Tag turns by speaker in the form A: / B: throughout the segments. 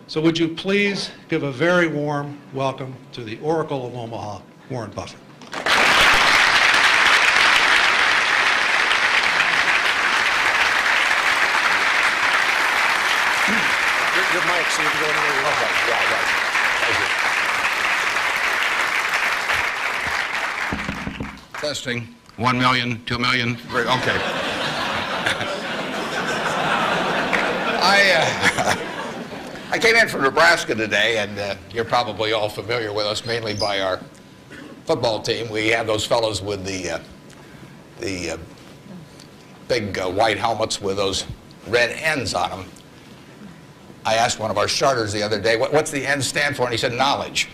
A: So would you please give a very warm welcome to the Oracle of Omaha, Warren Buffett.
B: Your mic, so you can go anywhere you want. Okay. Yeah, right. Thank you. Testing. 1 million, 2 million. Great. Okay. I came in from Nebraska today, and you're probably all familiar with us mainly by our football team. We have those fellows with the big white helmets with those red ends on them. I asked one of our starters the other day, what's the N stand for? And he said, knowledge.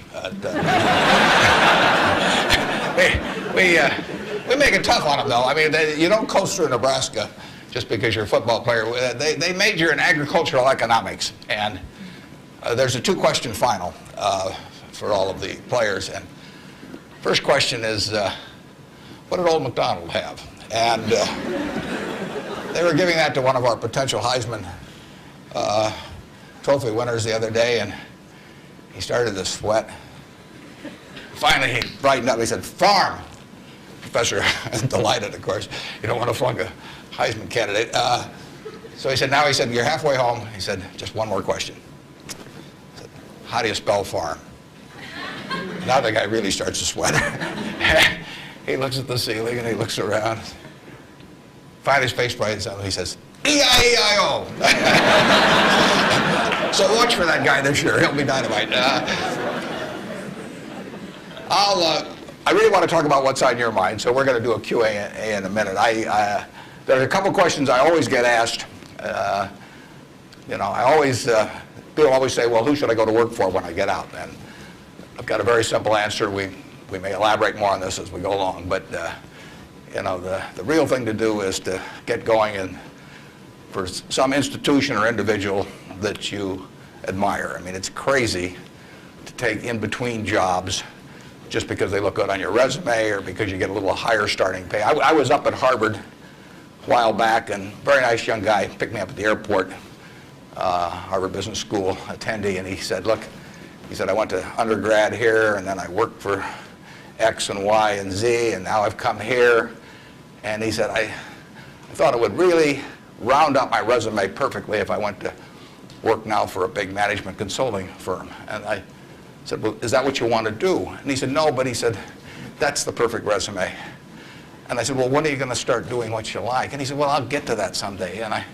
B: We make it tough on them, though. I mean, you don't coast through Nebraska just because you're a football player. They major in agricultural economics. And there's a two-question final for all of the players. And first question is, what did old MacDonald have? And they were giving that to one of our potential Heisman Trophy winners the other day, and he started to sweat. Finally, he brightened up. He said, farm. Professor, delighted, of course. You don't want to flunk a Heisman candidate. So he said, you're halfway home. He said, just one more question. He said, how do you spell farm? Now the guy really starts to sweat. He looks at the ceiling, and he looks around. Finally, his face brightens up, and he says, E-I-E-I-O. So watch for that guy this year. He'll be dynamite. I really want to talk about what's on your mind, so we're going to do a Q&A in a minute. There are a couple questions I always get asked. People always say, well, who should I go to work for when I get out? And I've got a very simple answer. We may elaborate more on this as we go along, but the real thing to do is to get going and for some institution or individual that you admire. I mean, it's crazy to take in-between jobs just because they look good on your resume or because you get a little higher starting pay. I was up at Harvard a while back, and a very nice young guy picked me up at the airport, Harvard Business School attendee, and he said, look, I went to undergrad here, and then I worked for X and Y and Z, and now I've come here. And he said, I thought it would really round up my resume perfectly if I went to work now for a big management consulting firm. And I said, well, is that what you want to do? And he said, no, but he said, that's the perfect resume. And I said, well, when are you going to start doing what you like? And he said, well, I'll get to that someday. And I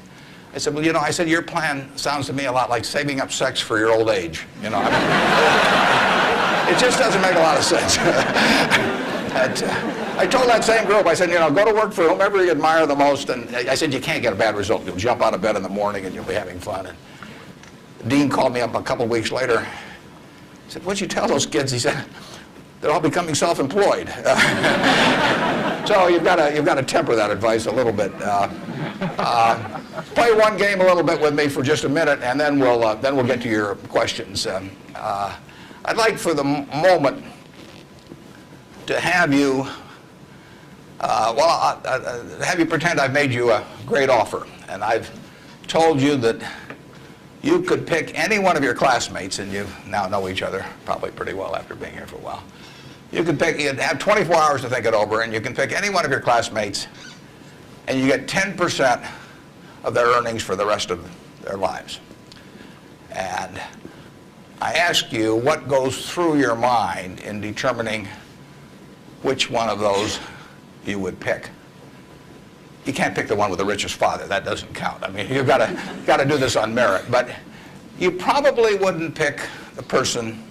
B: said, well, your plan sounds to me a lot like saving up sex for your old age. It just doesn't make a lot of sense. I told that same group, I said, go to work for whomever you admire the most. And I said, you can't get a bad result. You'll jump out of bed in the morning and you'll be having fun. And the dean called me up a couple of weeks later. He said, what'd you tell those kids? He said, they're all becoming self-employed. So you've got to temper that advice a little bit. Play one game a little bit with me for just a minute, and then we'll get to your questions. I'd like for the moment to have you, have you pretend I've made you a great offer, and I've told you that you could pick any one of your classmates, and you now know each other probably pretty well after being here for a while. You'd have 24 hours to think it over, and you can pick any one of your classmates, and you get 10% of their earnings for the rest of their lives. And I ask you what goes through your mind in determining which one of those you would pick. You can't pick the one with the richest father. That doesn't count. I mean, you've got to do this on merit. But you probably wouldn't pick the person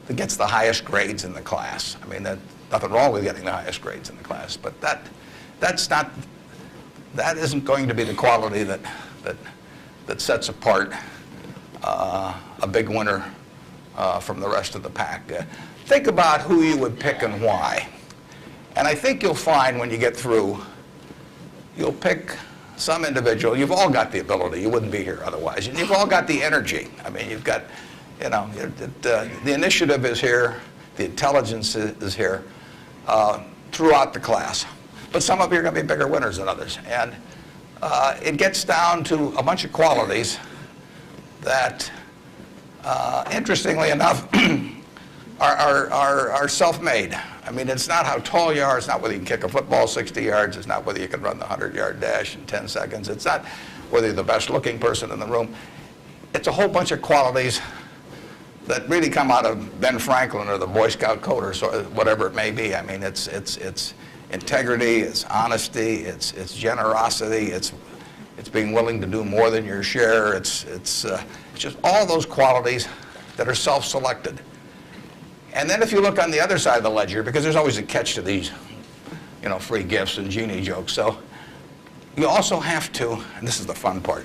B: that gets the highest grades in the class. I mean, there's nothing wrong with getting the highest grades in the class, but that isn't going to be the quality that sets apart a big winner from the rest of the pack. Think about who you would pick and why. And I think you'll find when you get through, you'll pick some individual. You've all got the ability. You wouldn't be here otherwise. And you've all got the energy. I mean, you've got, the initiative is here. The intelligence is here throughout the class. But some of you are going to be bigger winners than others. And it gets down to a bunch of qualities that interestingly enough, are self-made. I mean, it's not how tall you are, it's not whether you can kick a football 60 yards, it's not whether you can run the 100-yard dash in 10 seconds, it's not whether you're the best looking person in the room. It's a whole bunch of qualities that really come out of Ben Franklin or the Boy Scout code or so, whatever it may be. I mean, it's integrity, it's honesty, it's generosity, it's being willing to do more than your share. It's just all those qualities that are self-selected. And then if you look on the other side of the ledger, because there's always a catch to these, you know, free gifts and genie jokes. So you also have to, and this is the fun part,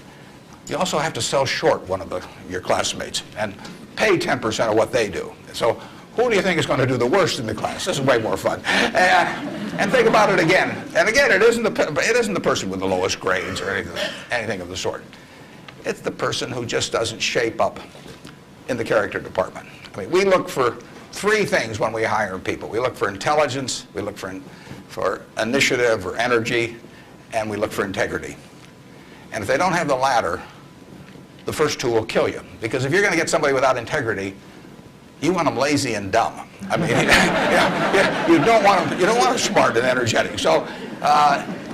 B: you also have to sell short one of your classmates and pay 10% of what they do. So who do you think is going to do the worst in the class? This is way more fun. And think about it again. And again, it isn't the person with the lowest grades or anything of the sort. It's the person who just doesn't shape up in the character department. I mean, we look for three things when we hire people. We look for intelligence, we look for initiative or energy, and we look for integrity. And if they don't have the latter, the first two will kill you. Because if you're going to get somebody without integrity, you want them lazy and dumb. I mean, you don't want them smart and energetic. So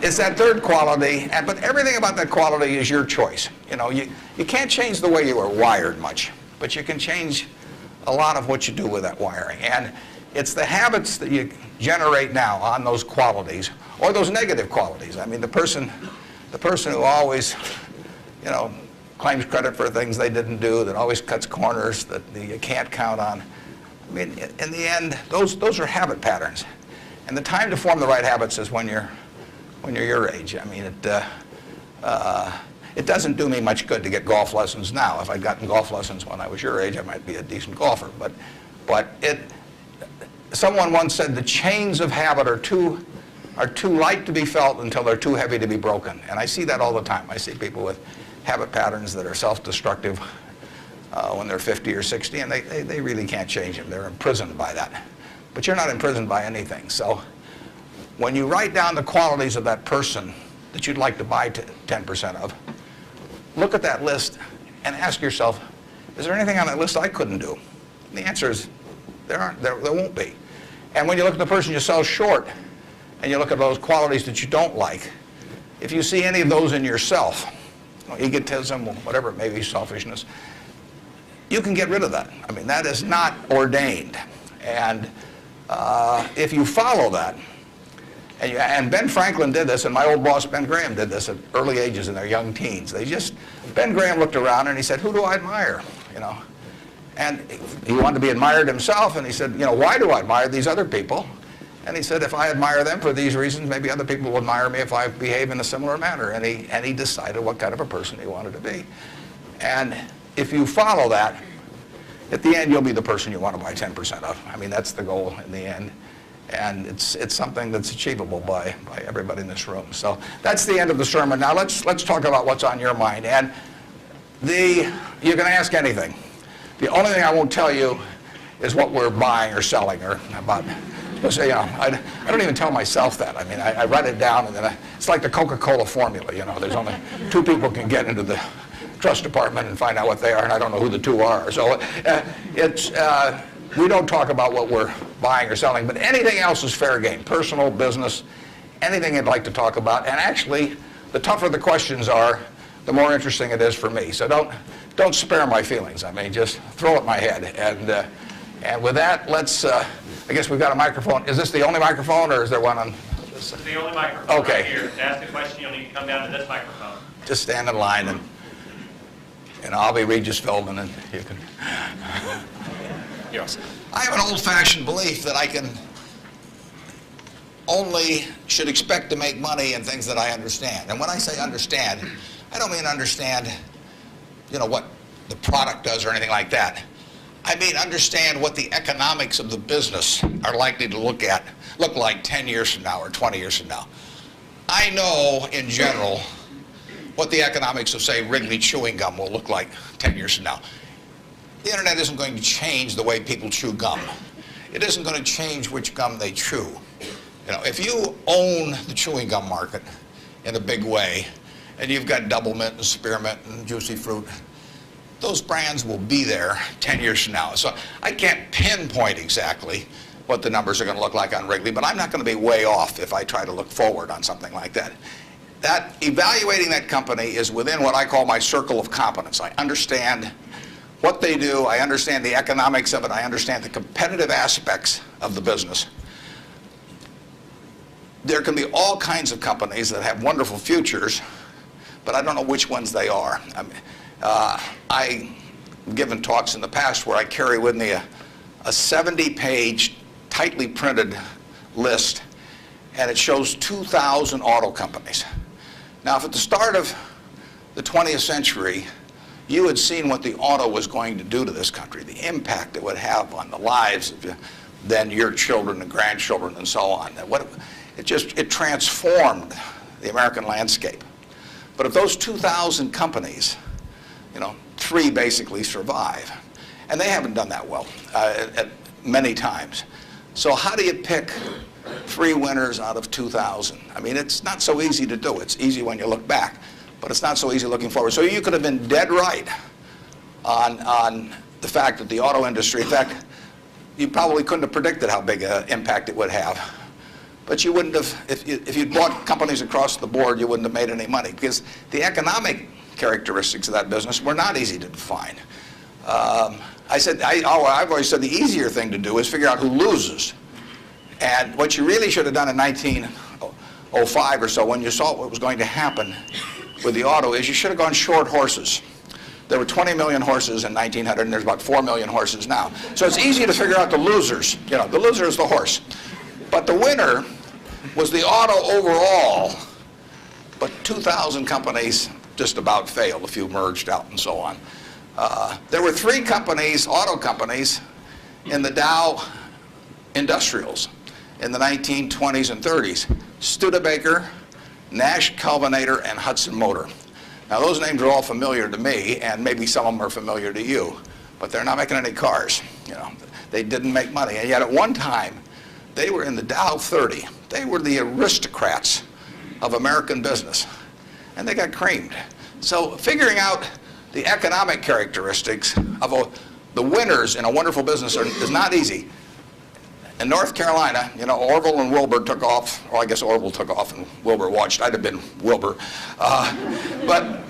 B: it's that third quality, but everything about that quality is your choice. You know, you can't change the way you are wired much, but you can change a lot of what you do with that wiring. And it's the habits that you generate now on those qualities, or those negative qualities. I mean, the person who always, you know, claims credit for things they didn't do, that always cuts corners, that you can't count on. I mean, in the end, those are habit patterns. And the time to form the right habits is when you're your age. I mean, it doesn't do me much good to get golf lessons now. If I'd gotten golf lessons when I was your age, I might be a decent golfer. But someone once said the chains of habit are too light to be felt until they're too heavy to be broken. And I see that all the time. I see people with habit patterns that are self-destructive when they're 50 or 60, and they really can't change them. They're imprisoned by that. But you're not imprisoned by anything. So when you write down the qualities of that person that you'd like to buy 10% of, look at that list and ask yourself, is there anything on that list I couldn't do? And the answer is there won't be. And when you look at the person you sell short and you look at those qualities that you don't like, if you see any of those in yourself, egotism, whatever it may be, selfishness, you can get rid of that. I mean, that is not ordained. And if you follow that, and Ben Franklin did this, and my old boss Ben Graham did this at early ages in their young teens. Ben Graham looked around and he said, who do I admire? You know, and he wanted to be admired himself, and he said, you know, why do I admire these other people? And he said, if I admire them for these reasons, maybe other people will admire me if I behave in a similar manner. And he decided what kind of a person he wanted to be. And if you follow that, at the end, you'll be the person you want to buy 10% of. I mean, that's the goal in the end. And it's something that's achievable by everybody in this room. So that's the end of the sermon. Now let's talk about what's on your mind. And you can ask anything. The only thing I won't tell you is what we're buying or selling or about. You know, I don't even tell myself that. I mean, I write it down, and then it's like the Coca-Cola formula. You know, there's only two people can get into the trust department and find out what they are, and I don't know who the two are. So we don't talk about what we're buying or selling, but anything else is fair game. Personal, business, anything you'd like to talk about. And actually, the tougher the questions are, the more interesting it is for me. So don't spare my feelings. I mean, just throw at my head. And with that, let's. I guess we've got a microphone. Is this the only microphone, or is there one on this?
C: This is the only microphone.
B: Okay.
C: Right here. To ask a question, you'll need to come down to this microphone.
B: Just stand in line, and I'll be Regis Philbin, and you can.
C: Yes.
B: I have an old-fashioned belief that I should expect to make money in things that I understand. And when I say understand, I don't mean understand, you know, what the product does or anything like that. I mean understand what the economics of the business are likely to look like 10 years from now or 20 years from now. I know, in general, what the economics of, say, Wrigley chewing gum will look like 10 years from now. The internet isn't going to change the way people chew gum. It isn't going to change which gum they chew. You know, if you own the chewing gum market in a big way, and you've got double mint and spearmint and juicy fruit, those brands will be there 10 years from now. So I can't pinpoint exactly what the numbers are going to look like on Wrigley, but I'm not going to be way off if I try to look forward on something like that. That evaluating that company is within what I call my circle of competence. I understand what they do, I understand the economics of it, I understand the competitive aspects of the business. There can be all kinds of companies that have wonderful futures, but I don't know which ones they are. I've given talks in the past where I carry with me a 70-page, tightly printed list, and it shows 2,000 auto companies. Now, if at the start of the 20th century, you had seen what the auto was going to do to this country, the impact it would have on the lives of then your children and grandchildren and so on. It transformed the American landscape. But of those 2,000 companies, 3 basically survive. And they haven't done that well at many times. So how do you pick 3 winners out of 2,000? I mean, it's not so easy to do. It's easy when you look back, but it's not so easy looking forward. So you could have been dead right on the fact that the auto industry, in fact, you probably couldn't have predicted how big an impact it would have. But you wouldn't have, if you'd bought companies across the board, you wouldn't have made any money, because the economic characteristics of that business were not easy to define. I've always said the easier thing to do is figure out who loses. And what you really should have done in 1905 or so, when you saw what was going to happen with the auto, is you should have gone short horses. There were 20 million horses in 1900, and there's about 4 million horses now. So it's easy to figure out the losers. The loser is the horse. But the winner was the auto overall. But 2,000 companies just about failed. A few merged out and so on. There were 3 companies, auto companies, in the Dow Industrials in the 1920s and 30s. Studebaker, Nash Kelvinator, and Hudson Motor. Now those names are all familiar to me, and maybe some of them are familiar to you, but they're not making any cars. They didn't make money, and yet at one time they were in the Dow 30. They were the aristocrats of American business, and they got creamed. So figuring out the economic characteristics of the winners in a wonderful business is not easy. In North Carolina, Orville and Wilbur took off, or I guess Orville took off and Wilbur watched. I'd have been Wilbur. But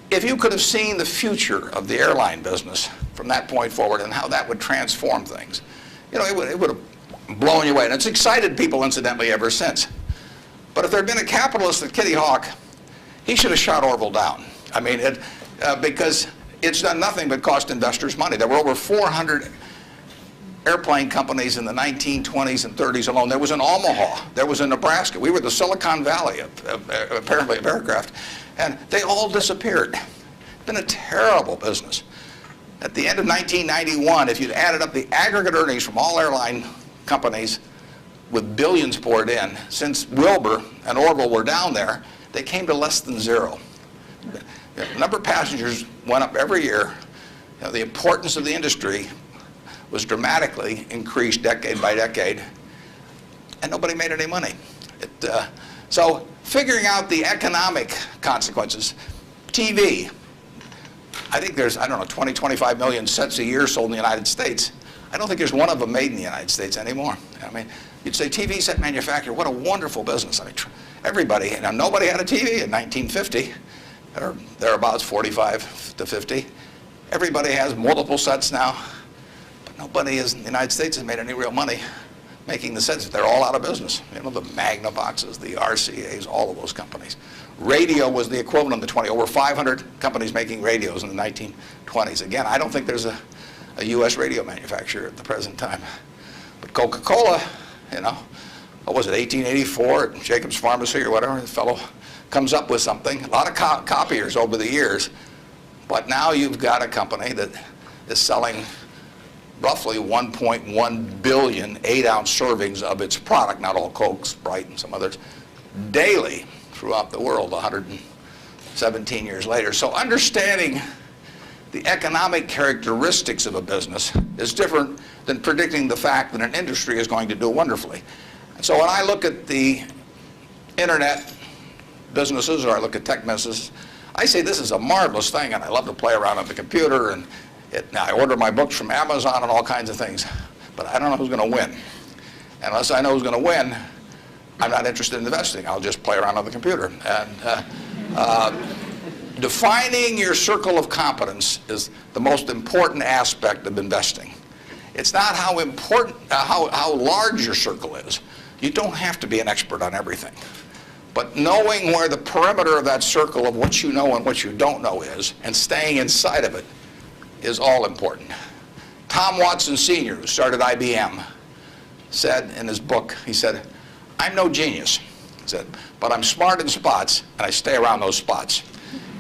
B: if you could have seen the future of the airline business from that point forward and how that would transform things, it would have blown you away. And it's excited people, incidentally, ever since. But if there had been a capitalist at Kitty Hawk, he should have shot Orville down. I mean, because it's done nothing but cost investors money. There were over 400 airplane companies in the 1920s and 30s alone. There was in Omaha. There was in Nebraska. We were the Silicon Valley, apparently, of aircraft. And they all disappeared. It's been a terrible business. At the end of 1991, if you'd added up the aggregate earnings from all airline companies with billions poured in, since Wilbur and Orville were down there, they came to less than 0. The number of passengers went up every year. The importance of the industry was dramatically increased decade by decade, and nobody made any money. So figuring out the economic consequences. TV, I think there's, 20, 25 million sets a year sold in the United States. I don't think there's one of them made in the United States anymore. I mean, you'd say TV set manufacturer, what a wonderful business. I mean, everybody, nobody had a TV in 1950, or thereabouts, 45 to 50. Everybody has multiple sets now. Nobody in the United States has made any real money making the sets. They're all out of business. The Magnavoxes, the RCAs, all of those companies. Radio was the equivalent in the 20s. Over 500 companies making radios in the 1920s. Again, I don't think there's a U.S. radio manufacturer at the present time. But Coca-Cola, what was it, 1884 at Jacobs Pharmacy or whatever, the fellow comes up with something. A lot of copiers over the years. But now you've got a company that is selling roughly 1.1 billion 8-ounce servings of its product, not all Coke, Sprite, and some others, daily throughout the world 117 years later. So understanding the economic characteristics of a business is different than predicting the fact that an industry is going to do wonderfully. And so when I look at the internet businesses, or I look at tech businesses, I say this is a marvelous thing, and I love to play around on the computer, and now I order my books from Amazon and all kinds of things, but I don't know who's going to win. And unless I know who's going to win, I'm not interested in investing. I'll just play around on the computer. And defining your circle of competence is the most important aspect of investing. It's not how important, how large your circle is. You don't have to be an expert on everything. But knowing where the perimeter of that circle of what you know and what you don't know is, and staying inside of it, is all important. Tom Watson Sr., who started IBM, said in his book, he said, "I'm no genius," he said, "but I'm smart in spots, and I stay around those spots."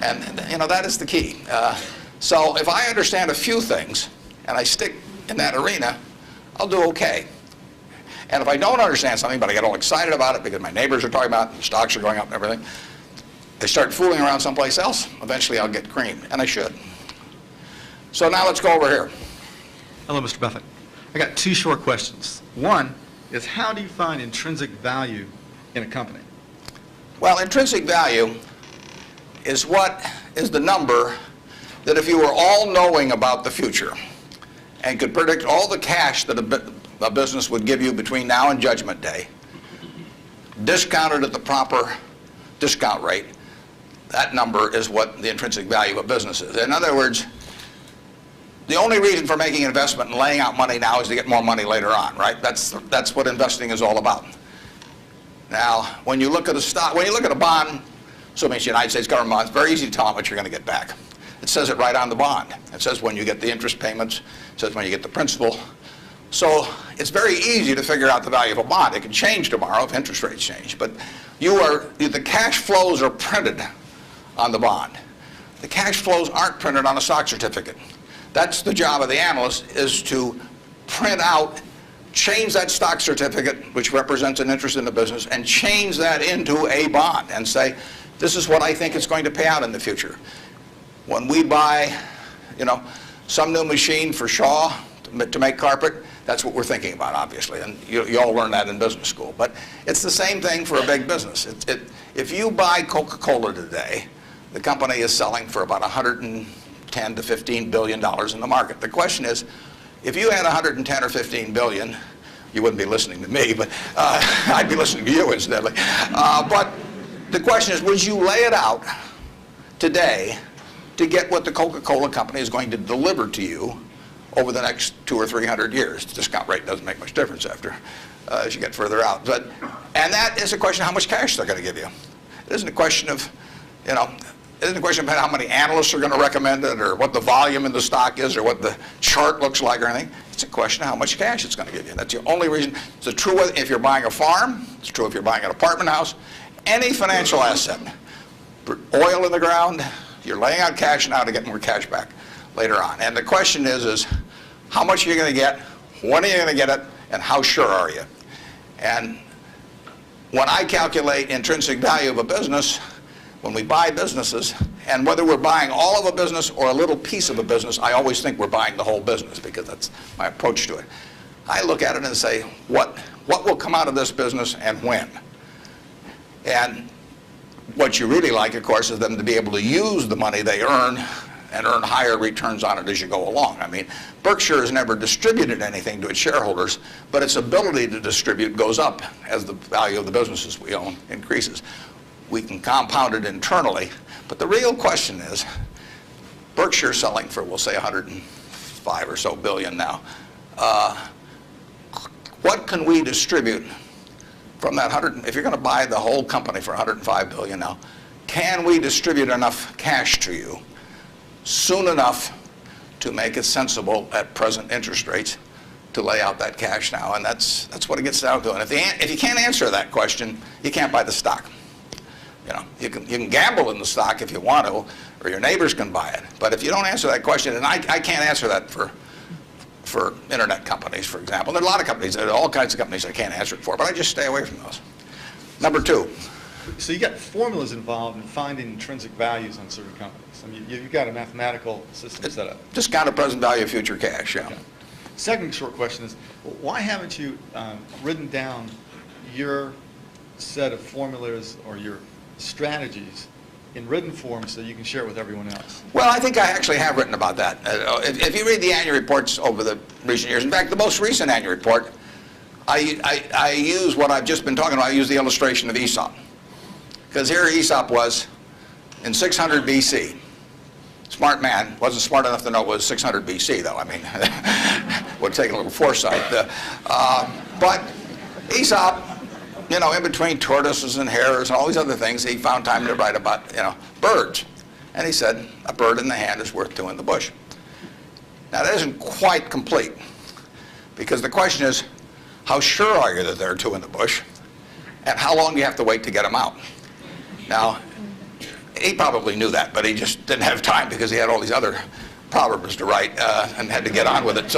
B: And that is the key. So if I understand a few things, and I stick in that arena, I'll do okay. And if I don't understand something, but I get all excited about it because my neighbors are talking about it, the stocks are going up and everything, I start fooling around someplace else, eventually I'll get creamed, and I should. So now let's go over here.
D: Hello, Mr. Buffett. I got two short questions. One is, how do you find intrinsic value in a company?
B: Well, intrinsic value is what is the number that if you were all-knowing about the future and could predict all the cash that a business would give you between now and Judgment Day, discounted at the proper discount rate, that number is what the intrinsic value of a business is. In other words, the only reason for making an investment and laying out money now is to get more money later on, right? That's what investing is all about. Now, when you look at a stock, when you look at a bond, assuming it's the United States government bond, it's very easy to tell how much you're going to get back. It says it right on the bond. It says when you get the interest payments, it says when you get the principal. So it's very easy to figure out the value of a bond. It can change tomorrow if interest rates change, but the cash flows are printed on the bond. The cash flows aren't printed on a stock certificate. That's the job of the analyst, is to print out, change that stock certificate, which represents an interest in the business, and change that into a bond and say, this is what I think it's going to pay out in the future. When we buy, some new machine for Shaw to make carpet, that's what we're thinking about, obviously, and you all learn that in business school. But it's the same thing for a big business. If you buy Coca-Cola today, the company is selling for about $110 to $15 billion in the market. The question is, if you had 110 or 15 billion, you wouldn't be listening to me, but I'd be listening to you incidentally. But the question is, would you lay it out today to get what the Coca-Cola company is going to deliver to you over the next 200 or 300 years? The discount rate doesn't make much difference as you get further out. And that is a question of how much cash they're going to give you. It isn't a question of, it isn't a question of how many analysts are going to recommend it, or what the volume in the stock is, or what the chart looks like, or anything. It's a question of how much cash it's going to give you. That's the only reason. It's true if you're buying a farm. It's true if you're buying an apartment house. Any financial asset. Oil in the ground, you're laying out cash now to get more cash back later on. And the question is how much are you going to get, when are you going to get it, and how sure are you? And when I calculate intrinsic value of a business, when we buy businesses, and whether we're buying all of a business or a little piece of a business, I always think we're buying the whole business, because that's my approach to it. I look at it and say, what will come out of this business and when? And what you really like, of course, is them to be able to use the money they earn and earn higher returns on it as you go along. I mean, Berkshire has never distributed anything to its shareholders, but its ability to distribute goes up as the value of the businesses we own increases. We can compound it internally, but the real question is, Berkshire selling for, we'll say, 105 or so billion now. What can we distribute from that 100? If you're going to buy the whole company for 105 billion now, can we distribute enough cash to you soon enough to make it sensible at present interest rates to lay out that cash now? And that's what it gets down to. And if you can't answer that question, you can't buy the stock. You can gamble in the stock if you want to, or your neighbors can buy it. But if you don't answer that question, and I can't answer that for internet companies, for example. There are a lot of companies, there are all kinds of companies I can't answer it for, but I just stay away from those. Number two.
D: So you got formulas involved in finding intrinsic values on certain companies. I mean, you've got a mathematical system set up.
B: Discounted present value of future cash, yeah.
D: Okay. Second short question is, why haven't you written down your set of formulas or your strategies in written form so you can share it with everyone else?
B: Well, I think I actually have written about that. If you read the annual reports over the recent years, in fact, the most recent annual report, I use what I've just been talking about. I use the illustration of Aesop. Because here Aesop was in 600 BC. Smart man, wasn't smart enough to know it was 600 BC, though. I mean, would take a little foresight. But Aesop, you know, in between tortoises and hares and all these other things, he found time to write about, you know, birds. And he said, a bird in the hand is worth two in the bush. Now, that isn't quite complete, because the question is, how sure are you that there are two in the bush? And how long do you have to wait to get them out? Now, he probably knew that, but he just didn't have time because he had all these other proverbs to write and had to get on with it.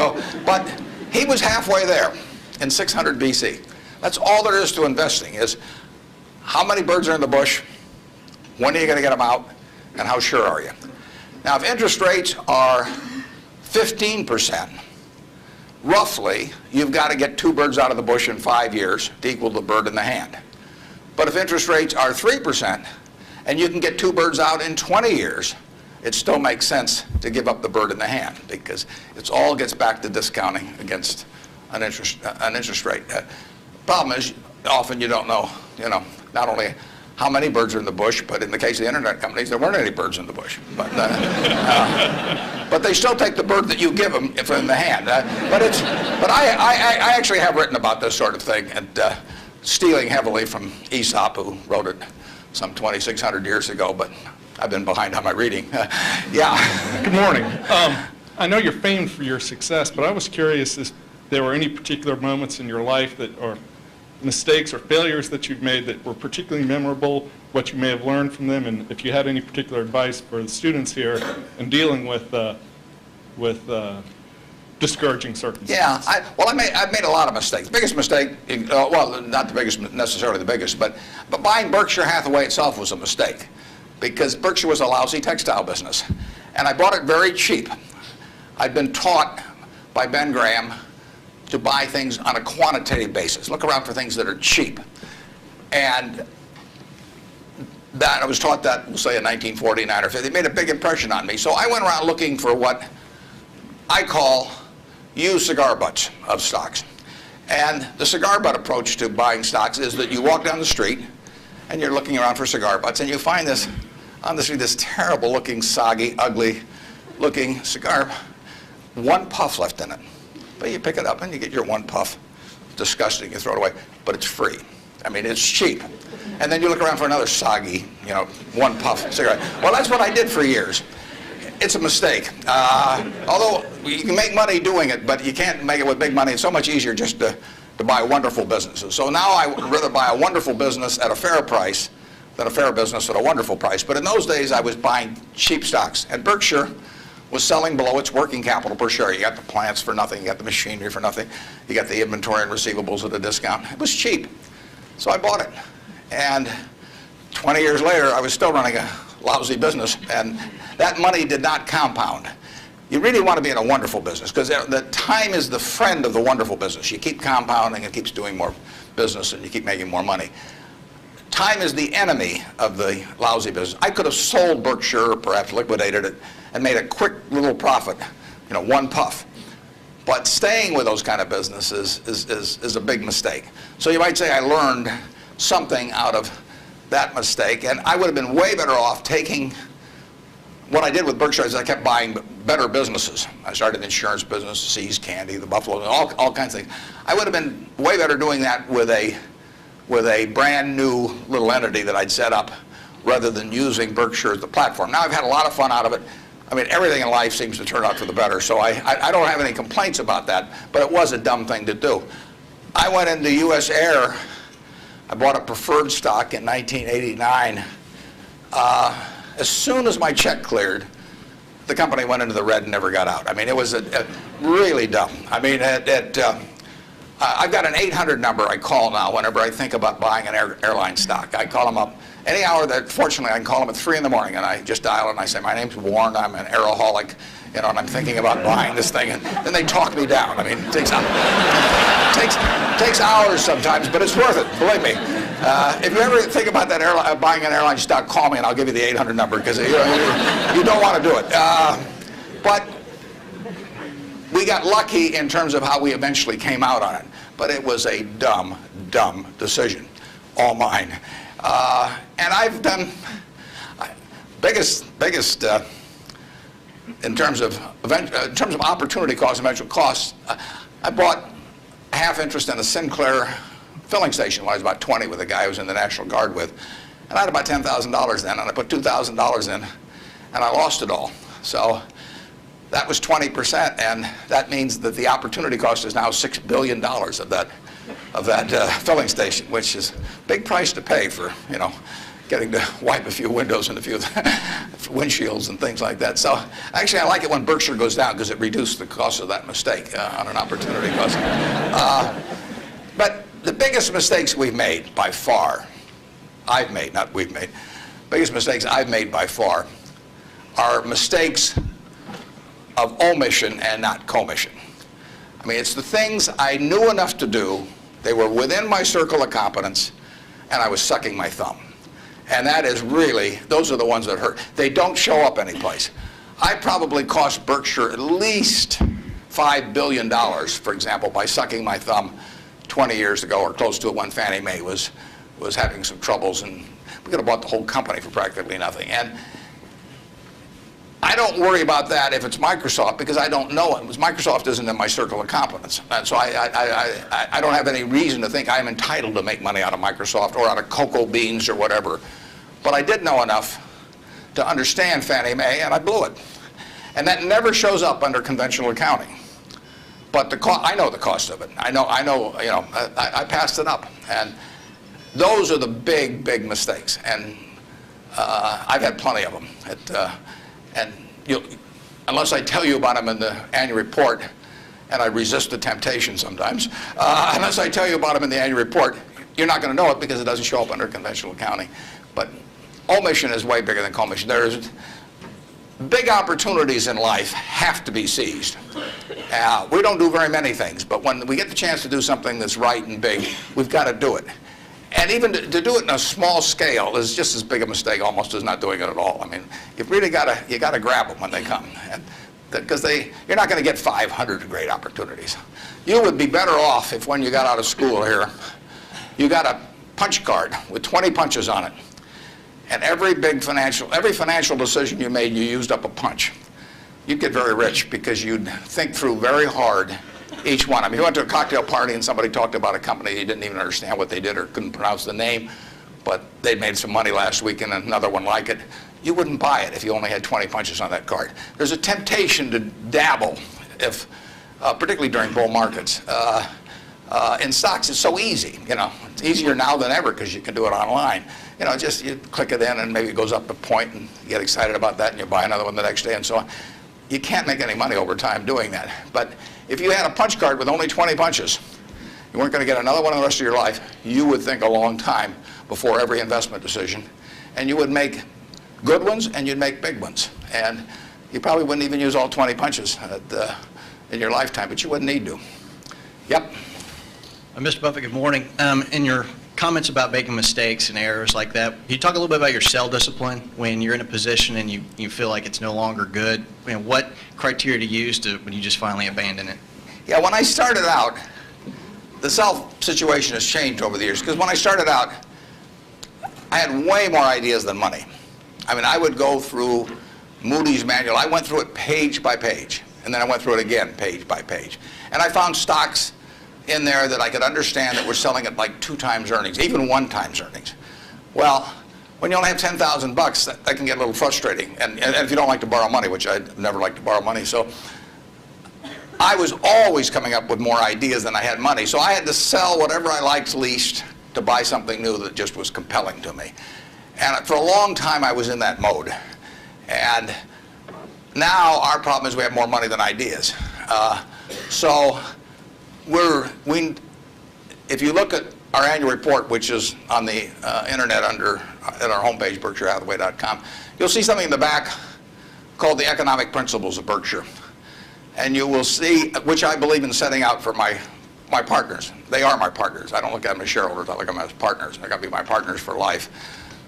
B: But he was halfway there in 600 BC. That's all there is to investing, is how many birds are in the bush, when are you going to get them out, and how sure are you? Now, if interest rates are 15%, roughly, you've got to get two birds out of the bush in 5 years to equal the bird in the hand. But if interest rates are 3%, and you can get two birds out in 20 years, it still makes sense to give up the bird in the hand, because it all gets back to discounting against an interest rate. Problem is, often you don't know, not only how many birds are in the bush, but in the case of the internet companies, there weren't any birds in the bush. But they still take the bird that you give them in the hand. But I actually have written about this sort of thing, and stealing heavily from Aesop, who wrote it some 2,600 years ago, but I've been behind on my reading. Yeah.
E: Good morning. I know you're famed for your success, but I was curious if there were any particular moments in your life that, or mistakes or failures that you've made that were particularly memorable, what you may have learned from them, and if you had any particular advice for the students here in dealing with discouraging circumstances.
B: Yeah, I've made a lot of mistakes. Biggest mistake, well, not the biggest, necessarily the biggest, but buying Berkshire Hathaway itself was a mistake, because Berkshire was a lousy textile business, and I bought it very cheap. I'd been taught by Ben Graham to buy things on a quantitative basis. Look around for things that are cheap, and that I was taught that, we'll say in 1949 or 50. It made a big impression on me. So I went around looking for what I call used cigar butts of stocks. And the cigar butt approach to buying stocks is that you walk down the street and you're looking around for cigar butts, and you find this on the street, this terrible looking, soggy, ugly looking cigar, one puff left in it. But you pick it up and you get your one puff. It's disgusting, you throw it away, but it's free. I mean, it's cheap. And then you look around for another soggy, one puff cigarette. Well, that's what I did for years. It's a mistake. Although you can make money doing it, but you can't make it with big money. It's so much easier just to buy wonderful businesses. So now I would rather buy a wonderful business at a fair price than a fair business at a wonderful price. But in those days, I was buying cheap stocks. And Berkshire was selling below its working capital per share. You got the plants for nothing. You got the machinery for nothing. You got the inventory and receivables at a discount. It was cheap. So I bought it. And 20 years later, I was still running a lousy business, and that money did not compound. You really want to be in a wonderful business, because the time is the friend of the wonderful business. You keep compounding, it keeps doing more business, and you keep making more money. Time is the enemy of the lousy business. I could have sold Berkshire, perhaps liquidated it, and made a quick little profit, one puff. But staying with those kind of businesses is a big mistake. So you might say I learned something out of that mistake, and I would have been way better off taking what I did with Berkshire is I kept buying better businesses. I started the insurance business, See's Candy, the Buffalo, all kinds of things. I would have been way better doing that with a brand new little entity that I'd set up rather than using Berkshire as the platform. Now I've had a lot of fun out of it. I mean, everything in life seems to turn out for the better, so I don't have any complaints about that, but it was a dumb thing to do. I went into U.S. Air. I bought a preferred stock in 1989. As soon as my check cleared, the company went into the red and never got out. I mean, it was really dumb. I mean, I've got an 800 number I call now whenever I think about buying an airline stock. I call them up any hour that, fortunately, I can call them at 3 in the morning, and I just dial and I say, my name's Warren, I'm an aeroholic, and I'm thinking about buying this thing, and then they talk me down. I mean, it takes hours sometimes, but it's worth it, believe me. If you ever think about that buying an airline stock, call me and I'll give you the 800 number because you don't want to do it. But we got lucky in terms of how we eventually came out on it. But it was a dumb decision, all mine. And I've done biggest in terms of opportunity cost, eventual costs. I bought a half interest in a Sinclair filling station when I was about 20 with a guy I was in the National Guard with. And I had about $10,000 then, and I put $2,000 in, and I lost it all. So that was 20%, and that means that the opportunity cost is now $6 billion of that filling station, which is a big price to pay for, you know, getting to wipe a few windows and a few windshields and things like that. So actually, I like it when Berkshire goes down because it reduced the cost of that mistake on an opportunity cost. But the biggest mistakes we've made by far, I've made, not we've made, biggest mistakes I've made by far are mistakes of omission and not commission. I mean, it's the things I knew enough to do, they were within my circle of competence, and I was sucking my thumb. And that is really, those are the ones that hurt. They don't show up anyplace. I probably cost Berkshire at least $5 billion, for example, by sucking my thumb 20 years ago or close to it when Fannie Mae was having some troubles, and we could have bought the whole company for practically nothing. And I don't worry about that if it's Microsoft because I don't know it. Microsoft isn't in my circle of competence. And so I don't have any reason to think I'm entitled to make money out of Microsoft or out of cocoa beans or whatever. But I did know enough to understand Fannie Mae, and I blew it. And that never shows up under conventional accounting. But I know the cost of it. I know. You know, I passed it up. And those are the big mistakes. And I've had plenty of them. And unless I tell you about them in the annual report, and I resist the temptation sometimes, unless I tell you about them in the annual report, you're not going to know it because it doesn't show up under conventional accounting. But omission is way bigger than commission. There's big opportunities in life have to be seized. We don't do very many things, but when we get the chance to do something that's right and big, we've got to do it. And even to do it in a small scale is just as big a mistake almost as not doing it at all. I mean, you've really got to grab them when they come, because you're not going to get 500 great opportunities. You would be better off if when you got out of school here, you got a punch card with 20 punches on it, and every financial decision you made, you used up a punch. You'd get very rich because you'd think through very hard each one. I mean, you went to a cocktail party and somebody talked about a company you didn't even understand what they did or couldn't pronounce the name, but they made some money last week and another one like it. You wouldn't buy it if you only had 20 punches on that card. There's a temptation to dabble, particularly during bull markets. In stocks, it's so easy. You know, it's easier now than ever because you can do it online. You know, just you click it in and maybe it goes up a point and you get excited about that and you buy another one the next day and so on. You can't make any money over time doing that. But if you had a punch card with only 20 punches, you weren't going to get another one in the rest of your life, you would think a long time before every investment decision. And you would make good ones and you'd make big ones. And you probably wouldn't even use all 20 punches in your lifetime, but you wouldn't need to. Yep.
F: Mr. Buffett, good morning. In your comments about making mistakes and errors like that, can you talk a little bit about your sell discipline when you're in a position and you feel like it's no longer good? You know, what criteria to use when you just finally abandon it?
B: Yeah, when I started out, the sell situation has changed over the years, because when I started out, I had way more ideas than money. I mean, I would go through Moody's manual. I went through it page by page, and then I went through it again page by page. And I found stocks in there that I could understand that were selling at like 2 times earnings, even 1 times earnings. Well, when you only have $10,000, that can get a little frustrating. And if you don't like to borrow money, which I never like to borrow money, so I was always coming up with more ideas than I had money. So I had to sell whatever I liked least to buy something new that just was compelling to me. And for a long time, I was in that mode. And now our problem is we have more money than ideas. So if you look at our annual report, which is on the internet at our homepage, BerkshireHathaway.com, you'll see something in the back called the Economic Principles of Berkshire. And you will see, which I believe in setting out for my my partners. They are my partners. I don't look at them as shareholders. I look at them as partners. They're going to be my partners for life.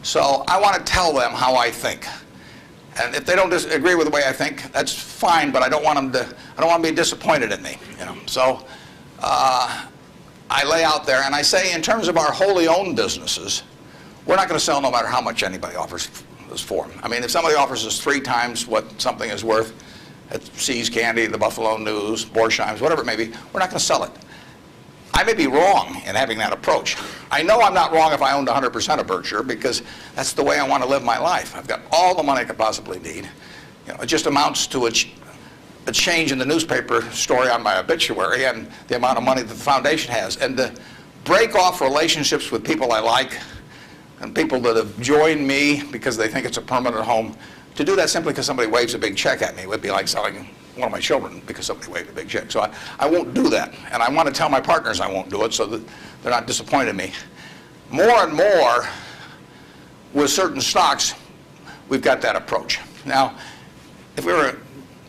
B: So I want to tell them how I think. And if they don't agree with the way I think, that's fine. But I don't want them to. I don't want to be disappointed in me. You know. So I lay out there and I say, in terms of our wholly owned businesses, we're not going to sell no matter how much anybody offers us for them. I mean, if somebody offers us 3 times what something is worth at See's Candy, the Buffalo News, Borsheim's, whatever it may be, we're not going to sell it. I may be wrong in having that approach. I know I'm not wrong if I owned 100% of Berkshire, because that's the way I want to live my life. I've got all the money I could possibly need. You know, it just amounts to a change in the newspaper story on my obituary and the amount of money that the foundation has. And to break off relationships with people I like and people that have joined me because they think it's a permanent home, to do that simply because somebody waves a big check at me would be like selling one of my children because somebody waved a big check. So I won't do that. And I want to tell my partners I won't do it so that they're not disappointed in me. More and more, with certain stocks, we've got that approach. Now, if we were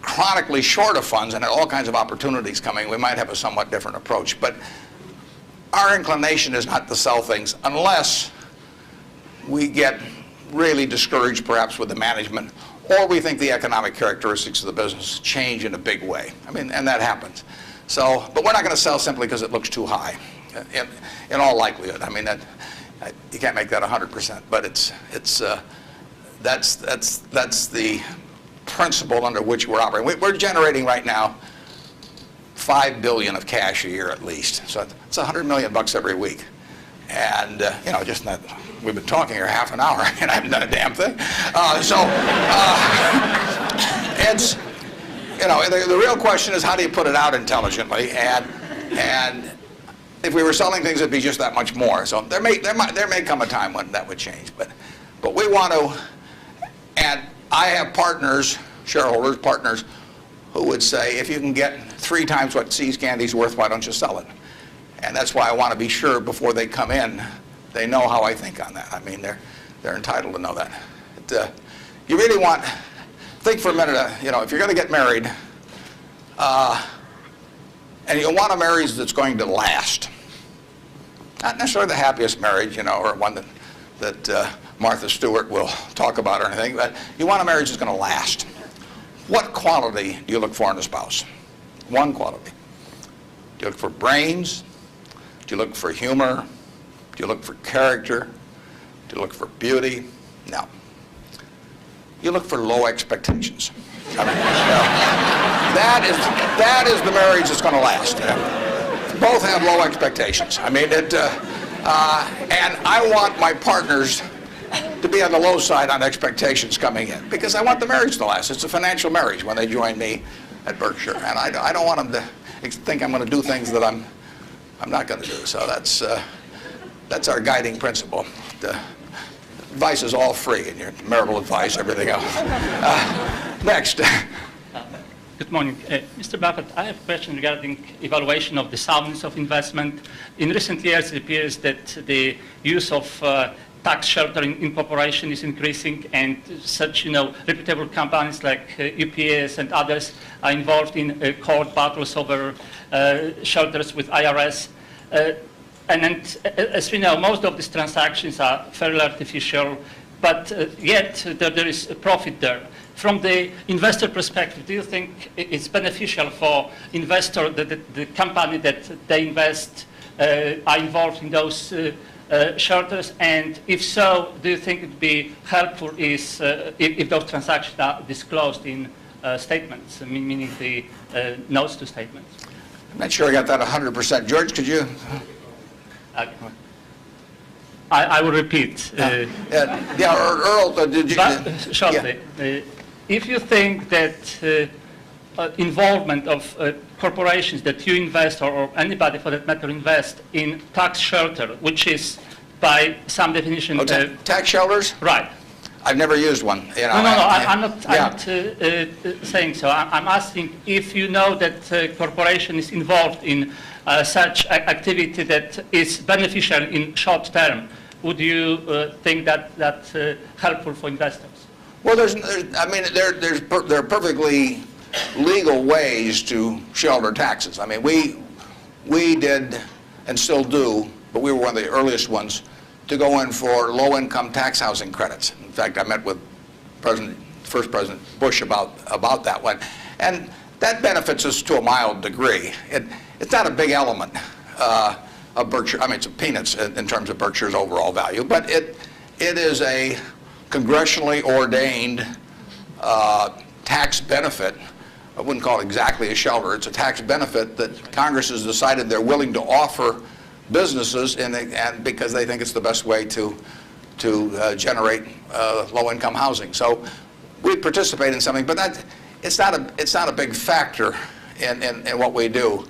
B: chronically short of funds and had all kinds of opportunities coming, we might have a somewhat different approach. But our inclination is not to sell things unless we get really discouraged perhaps with the management, or we think the economic characteristics of the business change in a big way. I mean, and that happens. So, but we're not going to sell simply because it looks too high, in all likelihood. I mean, you can't make that 100%, but that's the principle under which we're operating. We're generating right now $5 billion of cash a year at least. So it's $100 million every week. And, you know, just not, we've been talking here half an hour and I haven't done a damn thing. It's, you know, the real question is how do you put it out intelligently? And if we were selling things, it'd be just that much more. So there may come a time when that would change. But we want to, and I have partners, shareholders, partners, who would say, if you can get 3 times what See's Candy's worth, why don't you sell it? And that's why I want to be sure before they come in, they know how I think on that. I mean, they're entitled to know that. You really want, think for a minute, you know, if you're going to get married, and you want a marriage that's going to last, not necessarily the happiest marriage, you know, or one that Martha Stewart will talk about or anything, but you want a marriage that's going to last. What quality do you look for in a spouse? One quality. Do you look for brains? Do you look for humor? Do you look for character? Do you look for beauty? No. You look for low expectations. I mean, that is the marriage that's going to last. Both have low expectations. I mean, and I want my partners to be on the low side on expectations coming in, because I want the marriage to last. It's a financial marriage when they join me at Berkshire, and I don't want them to think I'm going to do things that I'm not going to do. So that's our guiding principle. The advice is all free, and your marital advice, everything else. Next.
G: Good morning. Mr. Buffett, I have a question regarding evaluation of the soundness of investment. In recent years, it appears that the use of tax sheltering incorporation is increasing, and such, you know, reputable companies like UPS and others are involved in court battles over shelters with IRS. And as we know, most of these transactions are fairly artificial, but yet there is a profit there. From the investor perspective, do you think it's beneficial for investor that the company that they invest are involved in those shelters? And if so, do you think it would be helpful if those transactions are disclosed in statements, meaning the notes to statements?
B: I'm not sure I got that 100%. George, could you?
G: I will repeat.
B: Earl, did you?
G: Shortly.
B: Yeah.
G: If you think that involvement of corporations that you invest, or anybody for that matter invest in tax shelter, which is by some definition...
B: tax shelters?
G: Right.
B: I've never used one. You know,
G: I'm not saying so. I'm asking if you know that a corporation is involved in such activity that is beneficial in short term, would you think that that's helpful for investors?
B: Well, there are perfectly legal ways to shelter taxes. I mean, we did and still do, but we were one of the earliest ones to go in for low-income tax housing credits. In fact, I met with first President Bush about that one, and that benefits us to a mild degree. It's not a big element of Berkshire. I mean, it's peanuts in terms of Berkshire's overall value, but it is a congressionally ordained tax benefit. I wouldn't call it exactly a shelter. It's a tax benefit that Congress has decided they're willing to offer businesses, and because they think it's the best way to generate low-income housing. So we participate in something, but it's not a big factor in what we do.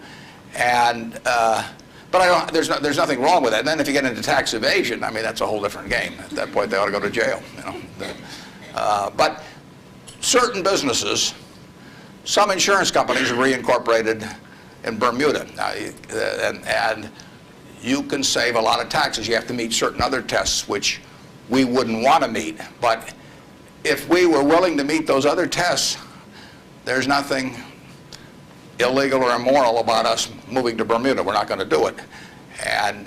B: And but there's nothing wrong with that. And then if you get into tax evasion, I mean, that's a whole different game. At that point, they ought to go to jail. But certain businesses, some insurance companies are reincorporated in Bermuda, and you can save a lot of taxes. You have to meet certain other tests which we wouldn't want to meet. But if we were willing to meet those other tests, there's nothing illegal or immoral about us moving to Bermuda. We're not going to do it. And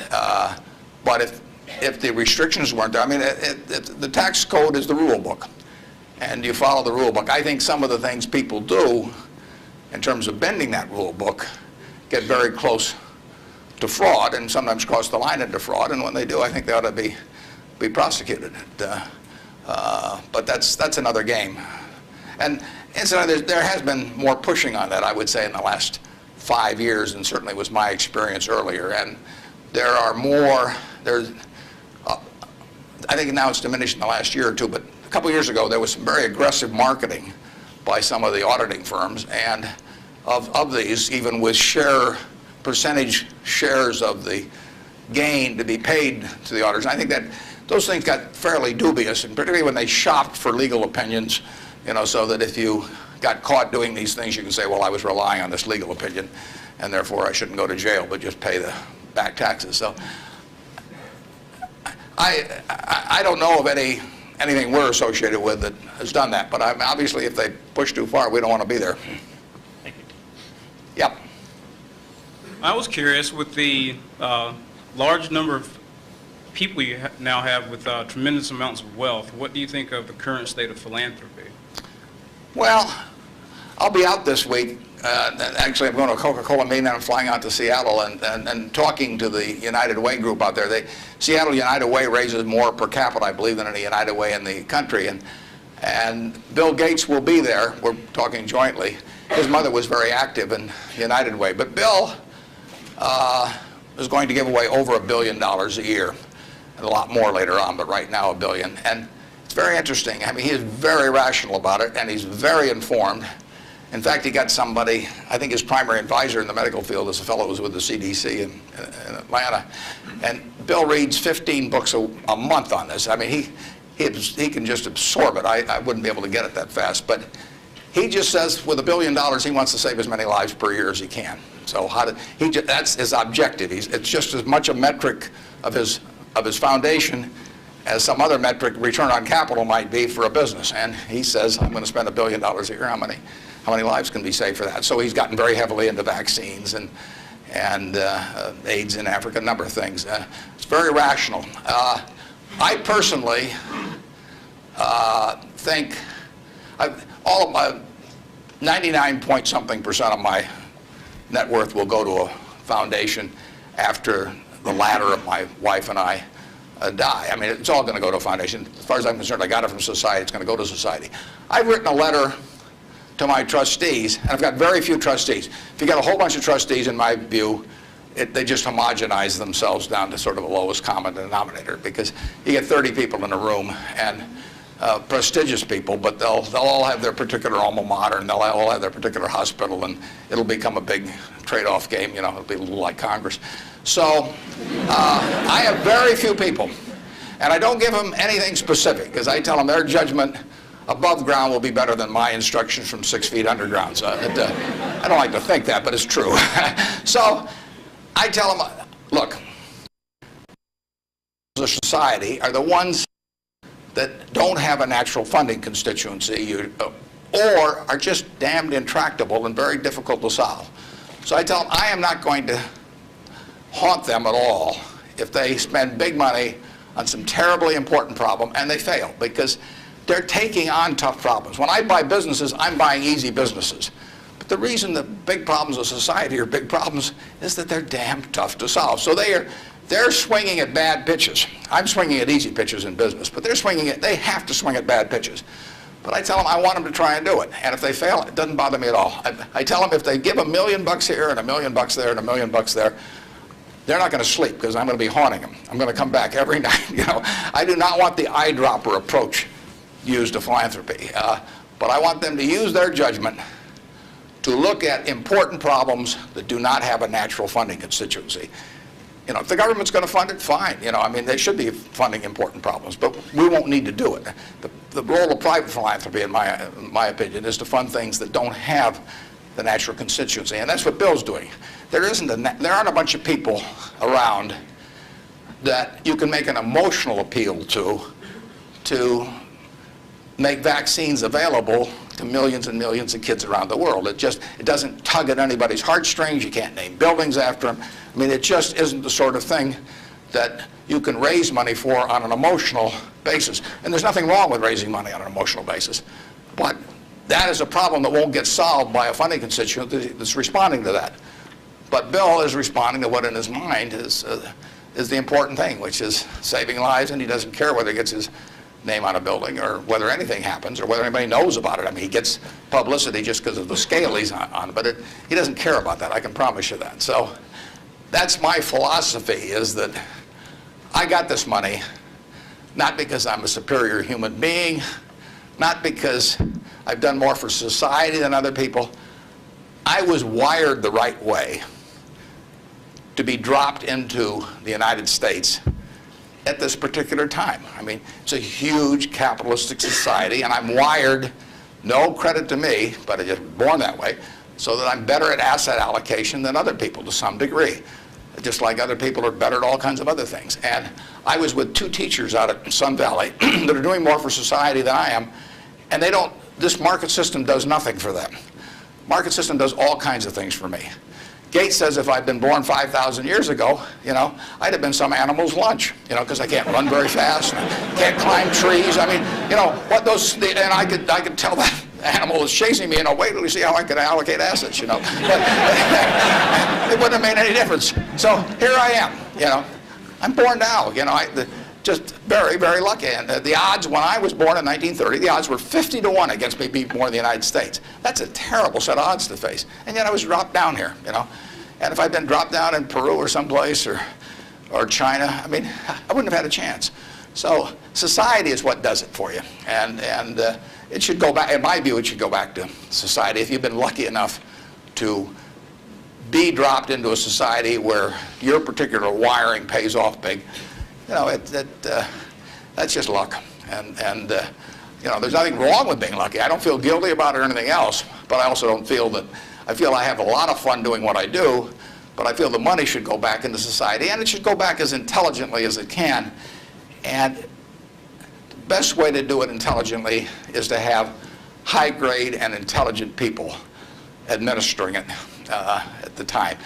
B: but if the restrictions weren't there, I mean, the tax code is the rule book, and you follow the rule book. I think some of the things people do in terms of bending that rule book get very close to fraud, and sometimes cross the line into fraud. And when they do, I think they ought to be prosecuted. But that's another game. And incidentally, there has been more pushing on that, I would say, in the last 5 years, and certainly was my experience earlier. And there are more. I think now it's diminished in the last year or two, but a couple years ago there was some very aggressive marketing by some of the auditing firms, and of these, even with percentage shares of the gain to be paid to the auditors. And I think that those things got fairly dubious, and particularly when they shopped for legal opinions, so that if you got caught doing these things, you can say, well, I was relying on this legal opinion, and therefore I shouldn't go to jail, but just pay the back taxes. So I don't know of anything we're associated with that has done that, but obviously if they push too far, we don't want to be there.
G: Thank you.
B: Yep.
H: I was curious, with the large number of people you now have with tremendous amounts of wealth, what do you think of the current state of philanthropy? Well,
B: I'll be out this week. Actually, I'm going to a Coca-Cola meeting, and I'm flying out to Seattle and talking to the United Way group out there. Seattle United Way raises more per capita, I believe, than any United Way in the country. And Bill Gates will be there. We're talking jointly. His mother was very active in United Way. But Bill is going to give away over $1 billion a year, and a lot more later on, but right now $1 billion. And it's very interesting. I mean, he is very rational about it, and he's very informed. In fact, he got somebody, I think his primary advisor in the medical field is a fellow who was with the CDC in Atlanta. And Bill reads 15 books a month on this. I mean, he can just absorb it. I wouldn't be able to get it that fast. But he just says with $1 billion, he wants to save as many lives per year as he can. So that's his objective. It's just as much a metric of his foundation as some other metric, return on capital, might be for a business. And he says, I'm going to spend $1 billion a year. How many lives can be saved for that? So he's gotten very heavily into vaccines and AIDS in Africa, a number of things. It's very rational. I personally think all of my 99-point-something% of my net worth will go to a foundation after the latter of my wife and I die. I mean, it's all going to go to a foundation. As far as I'm concerned, I got it from society. It's going to go to society. I've written a letter to my trustees, and I've got very few trustees. If you got a whole bunch of trustees, in my view, they just homogenize themselves down to sort of a lowest common denominator, because you get 30 people in a room, and prestigious people, but they'll all have their particular alma mater, and they'll all have their particular hospital, and it'll become a big trade-off game. It'll be a little like Congress. So I have very few people, and I don't give them anything specific, because I tell them their judgment above ground will be better than my instructions from 6 feet underground. So I don't like to think that, but it's true. So I tell them, look, the society are the ones that don't have a natural funding constituency or are just damned intractable and very difficult to solve. So I tell them, I am not going to haunt them at all if they spend big money on some terribly important problem and they fail, because they're taking on tough problems. When I buy businesses, I'm buying easy businesses. But the reason the big problems of society are big problems is that they're damn tough to solve. So they're swinging at bad pitches. I'm swinging at easy pitches in business, but they have to swing at bad pitches. But I tell them I want them to try and do it. And if they fail, it doesn't bother me at all. I tell them if they give $1 million here and $1 million there and $1 million there, they're not going to sleep because I'm going to be haunting them. I'm going to come back every night. I do not want the eyedropper approach used to philanthropy. But I want them to use their judgment to look at important problems that do not have a natural funding constituency. If the government's going to fund it, fine. They should be funding important problems, but we won't need to do it. The role of private philanthropy, in my opinion, is to fund things that don't have the natural constituency, and that's what Bill's doing. There aren't a bunch of people around that you can make an emotional appeal to make vaccines available to millions and millions of kids around the world. It doesn't tug at anybody's heartstrings. You can't name buildings after them. It just isn't the sort of thing that you can raise money for on an emotional basis. And there's nothing wrong with raising money on an emotional basis. But that is a problem that won't get solved by a funding constituent that's responding to that. But Bill is responding to what in his mind is the important thing, which is saving lives, and he doesn't care whether he gets his name on a building or whether anything happens or whether anybody knows about it. He gets publicity just because of the scale he's on, but he doesn't care about that. I can promise you that. So that's my philosophy, is that I got this money not because I'm a superior human being, not because I've done more for society than other people. I was wired the right way to be dropped into the United States at this particular time. It's a huge capitalistic society, and I'm wired, no credit to me, but I just was born that way, so that I'm better at asset allocation than other people to some degree, just like other people are better at all kinds of other things. And I was with 2 teachers out at Sun Valley that are doing more for society than I am, and this market system does nothing for them. Market system does all kinds of things for me. Gates says if I'd been born 5,000 years ago, I'd have been some animal's lunch, because I can't run very fast, and I can't climb trees. And I could tell that animal is chasing me, wait till you see how I can allocate assets, But it wouldn't have made any difference. So here I am, I'm born now, just very, very lucky. And the odds when I was born in 1930, the odds were 50 to 1 against me being born in the United States. That's a terrible set of odds to face. And yet I was dropped down here, And if I'd been dropped down in Peru or someplace or China, I wouldn't have had a chance. So society is what does it for you. And it should go back, in my view, it should go back to society. If you've been lucky enough to be dropped into a society where your particular wiring pays off big, that's just luck. And there's nothing wrong with being lucky. I don't feel guilty about it or anything else, but I also don't feel that, I feel I have a lot of fun doing what I do, but I feel the money should go back into society, and it should go back as intelligently as it can. And the best way to do it intelligently is to have high-grade and intelligent people administering it at the time.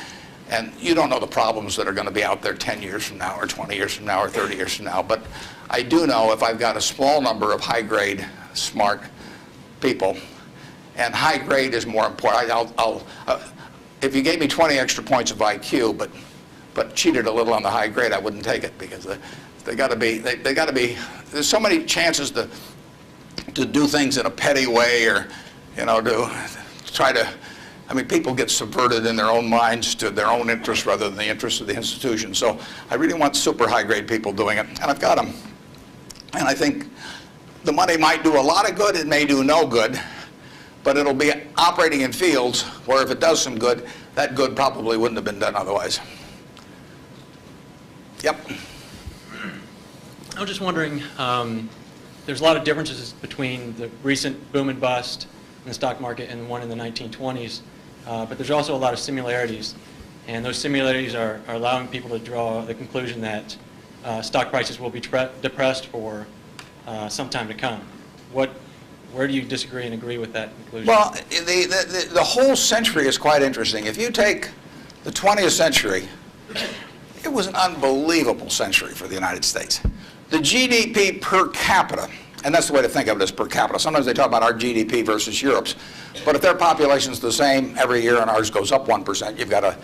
B: And you don't know the problems that are going to be out there 10 years from now or 20 years from now or 30 years from now. But I do know if I've got a small number of high-grade, smart people, and high-grade is more important. If you gave me 20 extra points of IQ, but cheated a little on the high grade, I wouldn't take it, because they got to be. There's so many chances to do things in a petty way, or to try to. People get subverted in their own minds to their own interests rather than the interests of the institution. So I really want super high-grade people doing it, and I've got them. And I think the money might do a lot of good, it may do no good, but it'll be operating in fields where if it does some good, that good probably wouldn't have been done otherwise. Yep.
I: I was just wondering, there's a lot of differences between the recent boom and bust in the stock market and the one in the 1920s. But there's also a lot of similarities, and those similarities are allowing people to draw the conclusion that stock prices will be depressed for some time to come. Where do you disagree and agree with that conclusion?
B: Well, the whole century is quite interesting. If you take the 20th century It was an unbelievable century for the United States. The GDP per capita, and that's the way to think of it as per capita. Sometimes they talk about our GDP versus Europe's, but if their population's the same every year and ours goes up 1%, you've got to,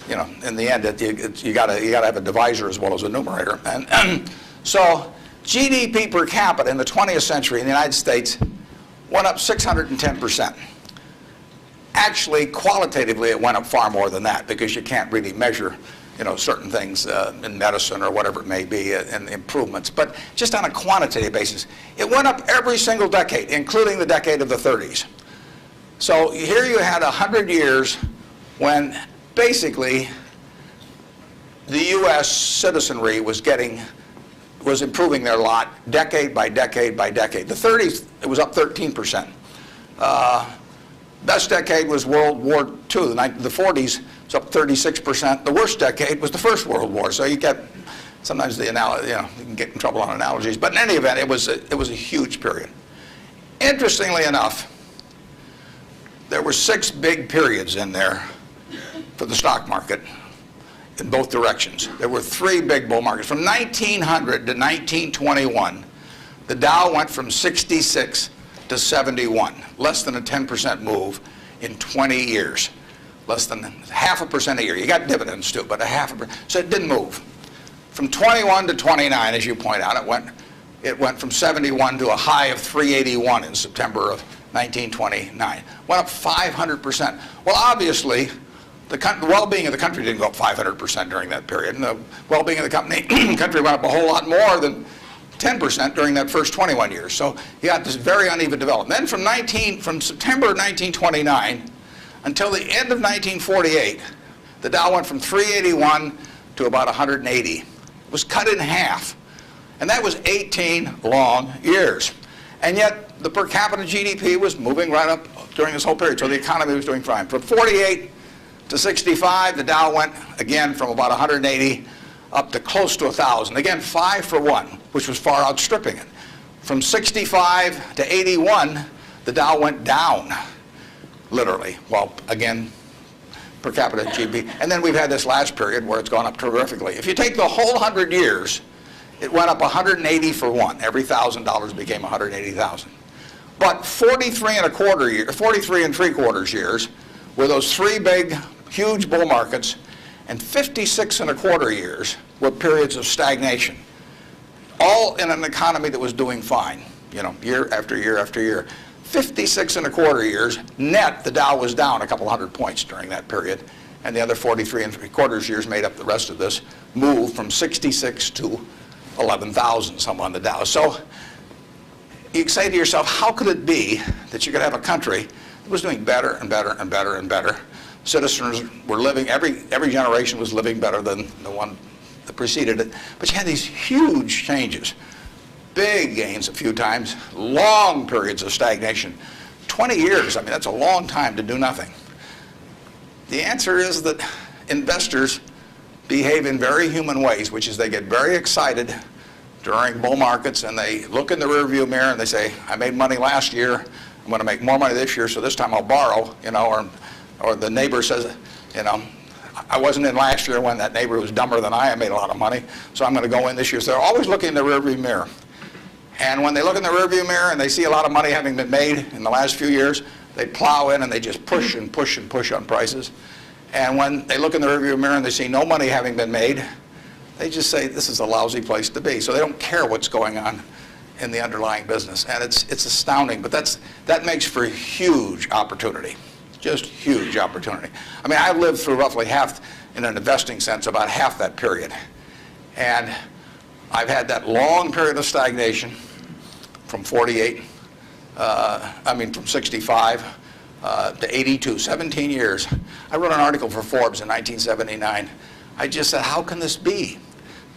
B: you know, in the end, you got to have a divisor as well as a numerator. And so GDP per capita in the 20th century in the United States went up 610%. Actually, qualitatively, it went up far more than that because you can't really measure, you know, certain things in medicine or whatever it may be and improvements. But just on a quantitative basis, it went up every single decade, including the decade of the 30s. So here you had 100 years when basically the U.S. citizenry was improving their lot decade by decade by decade. The 30s, it was up 13%. Best decade was World War II. The 40s, it's up 36%. The worst decade was the First World War. So you get sometimes you can get in trouble on analogies. But in any event, it was a huge period. Interestingly enough, there were 6 big periods in there for the stock market in both directions. There were 3 big bull markets. From 1900 to 1921, the Dow went from 66 to 71, less than a 10% move in 20 years, less than 0.5% a year. You got dividends too, but 0.5%. So it didn't move. From 21 to 29, as you point out, it went from 71 to a high of 381 in September of 1929. Went up 500%. Well, obviously, the well-being of the country didn't go up 500% during that period, and the well-being of the country went up a whole lot more than 10% during that first 21 years. So you got this very uneven development. Then from September of 1929 until the end of 1948, the Dow went from 381 to about 180. It was cut in half. And that was 18 long years. And yet the per capita GDP was moving right up during this whole period. So the economy was doing fine. From 48 to 65, the Dow went again from about 180 up to close to 1,000. Again, 5 for 1, which was far outstripping it. From 65 to 81, the Dow went down, literally. Well, again, per capita GDP. And then we've had this last period where it's gone up terrifically. If you take the whole 100 years, it went up 180 for 1. Every $1,000 became 180,000. But 43 and 3/4 years were those 3 big, huge bull markets, and 56 and 1/4 years were periods of stagnation, all in an economy that was doing fine, you know, year after year after year. 56 and 1/4 years, net, the Dow was down a couple hundred points during that period, and the other 43 and 3/4 years made up the rest of this move from 66 to 11,000 some on the Dow. So you say to yourself, how could it be that you could have a country that was doing better and better and better and better? Citizens were living, every generation was living better than the one that preceded it. But you had these huge changes. Big gains a few times, long periods of stagnation. 20 years, I mean, that's a long time to do nothing. The answer is that investors behave in very human ways, which is they get very excited during bull markets and they look in the rearview mirror and they say, I made money last year, I'm going to make more money this year, so this time I'll borrow, you know, or the neighbor says, you know, I wasn't in last year when that neighbor was dumber than I made a lot of money, so I'm going to go in this year. So they're always looking in the rearview mirror. And when they look in the rearview mirror and they see a lot of money having been made in the last few years, they plow in and they just push and push and push on prices. And when they look in the rearview mirror and they see no money having been made, they just say, this is a lousy place to be. So they don't care what's going on in the underlying business. And it's astounding, but that makes for huge opportunity. Just huge opportunity. I mean, I've lived through roughly half, in an investing sense, about half that period. And I've had that long period of stagnation from 48, from 65 to 82, 17 years. I wrote an article for Forbes in 1979. I just said, how can this be?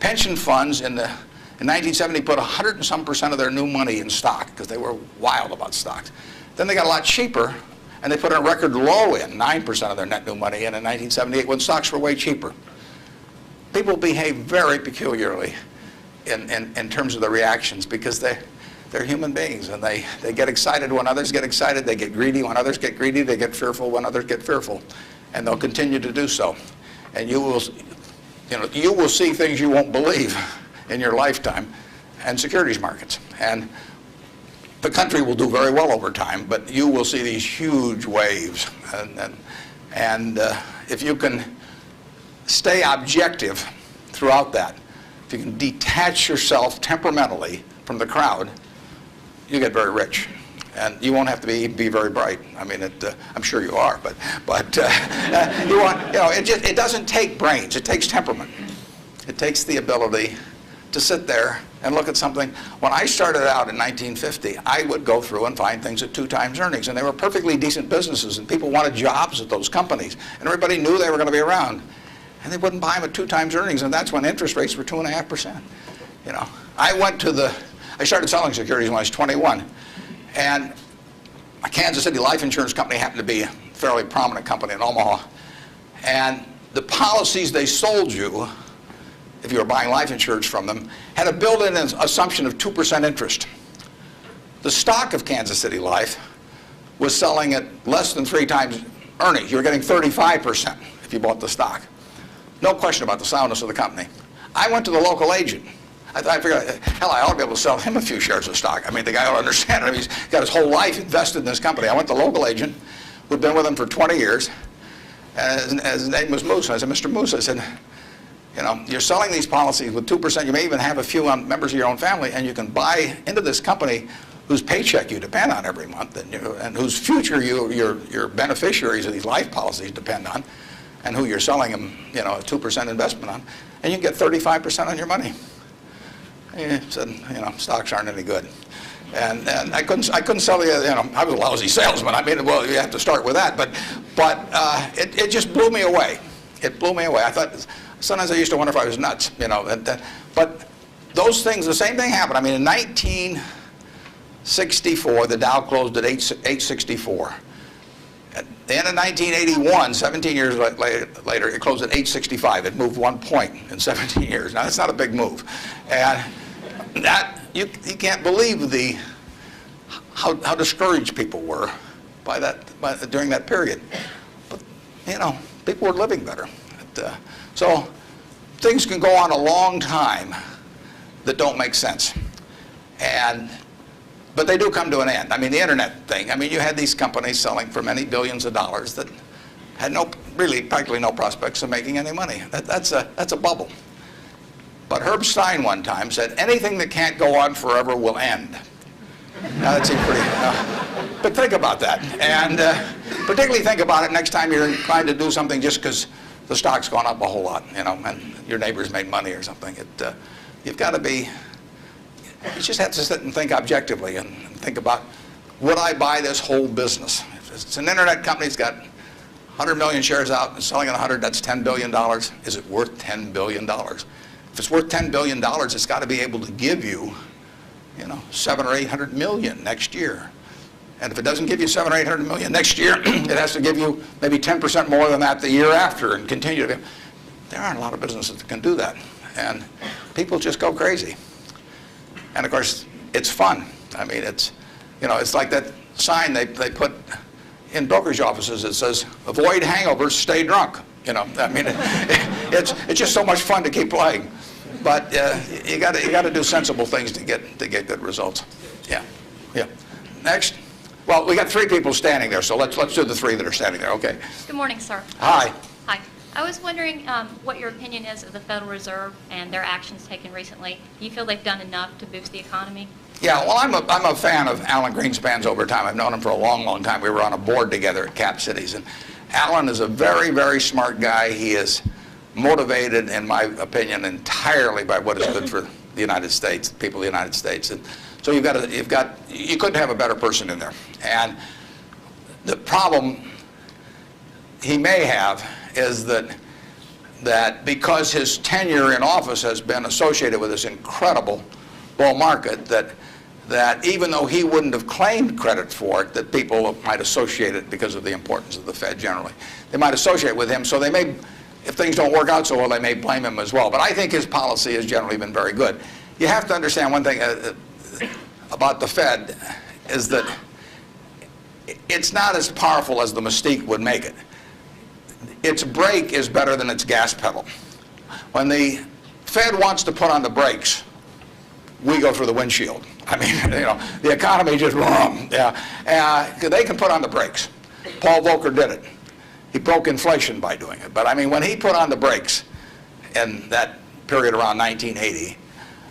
B: Pension funds in 1970 put 100 and some % of their new money in stock because they were wild about stocks. Then they got a lot cheaper, and they put a record low in, 9% of their net new money in 1978 when stocks were way cheaper. People behave very peculiarly in terms of the reactions because they're human beings, and they get excited when others get excited, they get greedy when others get greedy, they get fearful when others get fearful, and they'll continue to do so. And you you will see things you won't believe in your lifetime in securities markets. And the country will do very well over time, but you will see these huge waves. And if you can stay objective throughout that, if you can detach yourself temperamentally from the crowd, you get very rich. And you won't have to be very bright. I mean, I'm sure you are, but you want, it doesn't take brains. It takes temperament. It takes the ability to sit there and look at something. When I started out in 1950, I would go through and find things at 2 times earnings, and they were perfectly decent businesses, and people wanted jobs at those companies, and everybody knew they were going to be around, and they wouldn't buy them at 2 times earnings, and that's when interest rates were 2.5%. I started selling securities when I was 21. And a Kansas City life insurance company happened to be a fairly prominent company in Omaha. And the policies they sold you, if you were buying life insurance from them, had a built-in assumption of 2% interest. The stock of Kansas City Life was selling at less than 3 times earnings. You were getting 35% if you bought the stock. No question about the soundness of the company. I went to the local agent. I figured, hell, I ought to be able to sell him a few shares of stock. I mean, the guy ought to understand it. I mean, he's got his whole life invested in this company. I went to the local agent who'd been with him for 20 years, and his name was Moose. And I said, Mr. Moose, I said, you're selling these policies with 2%. You may even have a few members of your own family, and you can buy into this company whose paycheck you depend on every month, and whose future your beneficiaries of these life policies depend on, and who you're selling them, a 2% investment on, and you can get 35% on your money. He said, stocks aren't any good. And I couldn't sell you, I was a lousy salesman. I mean, well, you have to start with that. But it just blew me away. It blew me away. I thought, sometimes I used to wonder if I was nuts, But those things, the same thing happened. I mean, in 1964, the Dow closed at 864. At the end of 1981, 17 years later, it closed at 865. It moved 1 point in 17 years. Now, that's not a big move. And that, you can't believe how discouraged people were during that period. But, people were living better. So things can go on a long time that don't make sense. But they do come to an end. I mean, the internet thing, you had these companies selling for many billions of dollars that had practically no prospects of making any money. That's a bubble. But Herb Stein one time said, anything that can't go on forever will end. Now, that seems pretty, but think about that. And particularly think about it next time you're inclined to do something just because the stock's gone up a whole lot, and your neighbors made money or something. You've got to be, you just have to sit and think objectively and think about, would I buy this whole business? If it's an internet company that's got 100 million shares out and selling at 100, that's $10 billion. Is it worth $10 billion? If it's worth $10 billion, it's got to be able to give you, 700 or 800 million next year. And if it doesn't give you 700 or 800 million next year, it has to give you maybe 10% more than that the year after and continue to. There aren't a lot of businesses that can do that. And people just go crazy. And of course, it's fun. I mean, it's like that sign they put in brokerage offices that says, avoid hangovers, stay drunk. It's just so much fun to keep playing. But you got to do sensible things to get good results. Yeah. Next. Well, we got 3 people standing there, so let's do the 3 that are standing there. Okay.
J: Good morning, sir.
B: Hi.
J: Hi. I was wondering what your opinion is of the Federal Reserve and their actions taken recently. Do you feel they've done enough to boost the economy?
B: Yeah, well, I'm a fan of Alan Greenspan's over time. I've known him for a long, long time. We were on a board together at Cap Cities, and Alan is a very, very smart guy. He is motivated, in my opinion, entirely by what is good for the United States, the people of the United States. And so you couldn't have a better person in there. And the problem he may have is that because his tenure in office has been associated with this incredible bull market, that even though he wouldn't have claimed credit for it, that people might associate it because of the importance of the Fed generally. They might associate with him, so they may, if things don't work out so well, they may blame him as well. But I think his policy has generally been very good. You have to understand one thing about the Fed is that it's not as powerful as the mystique would make it. Its brake is better than its gas pedal. When the Fed wants to put on the brakes, we go through the windshield. I mean, you know, the economy just, yeah. They can put on the brakes. Paul Volcker did it. He broke inflation by doing it. But I mean, when he put on the brakes in that period around 1980,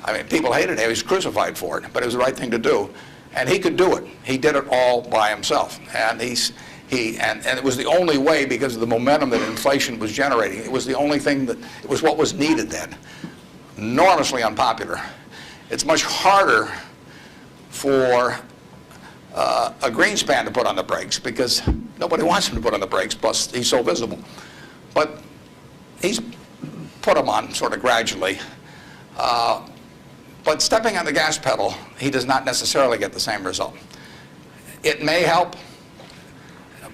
B: I mean, people hated him. He was crucified for it, but it was the right thing to do. And he could do it. He did it all by himself. And and it was the only way, because of the momentum that inflation was generating. It was the only thing that, it was what was needed then. Enormously unpopular. It's much harder for a Greenspan to put on the brakes, because nobody wants him to put on the brakes, plus he's so visible. But he's put them on sort of gradually. But stepping on the gas pedal, he does not necessarily get the same result. It may help,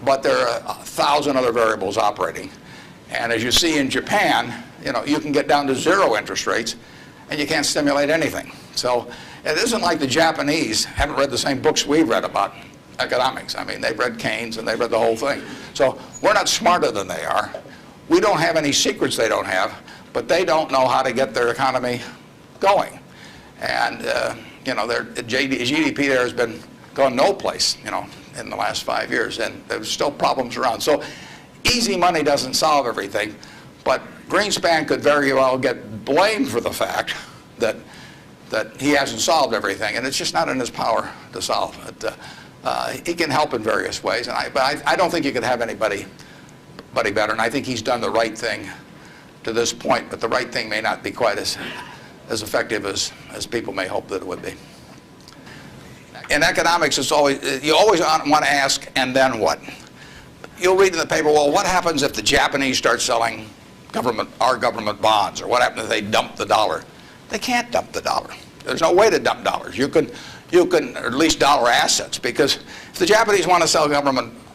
B: but there are 1,000 other variables operating. And as you see in Japan, you know, you can get down to 0 interest rates and you can't stimulate anything. So it isn't like the Japanese haven't read the same books we've read about economics. I mean, they've read Keynes and they've read the whole thing. So we're not smarter than they are. We don't have any secrets they don't have, but they don't know how to get their economy going. And, you know, their GDP there has been gone no place, you know, in the last 5 years, and there's still problems around. So easy money doesn't solve everything, but Greenspan could very well get blamed for the fact that he hasn't solved everything, and it's just not in his power to solve it. He can help in various ways, but I don't think you could have anybody better, and I think he's done the right thing to this point, but the right thing may not be quite as effective as people may hope that it would be. In economics, it's always, you always want to ask, and then what? You'll read in the paper, well, what happens if the Japanese start selling our government bonds, or what happens if they dump the dollar? They can't dump the dollar. There's no way to dump dollars. You can, or at least dollar assets, because if the Japanese want to sell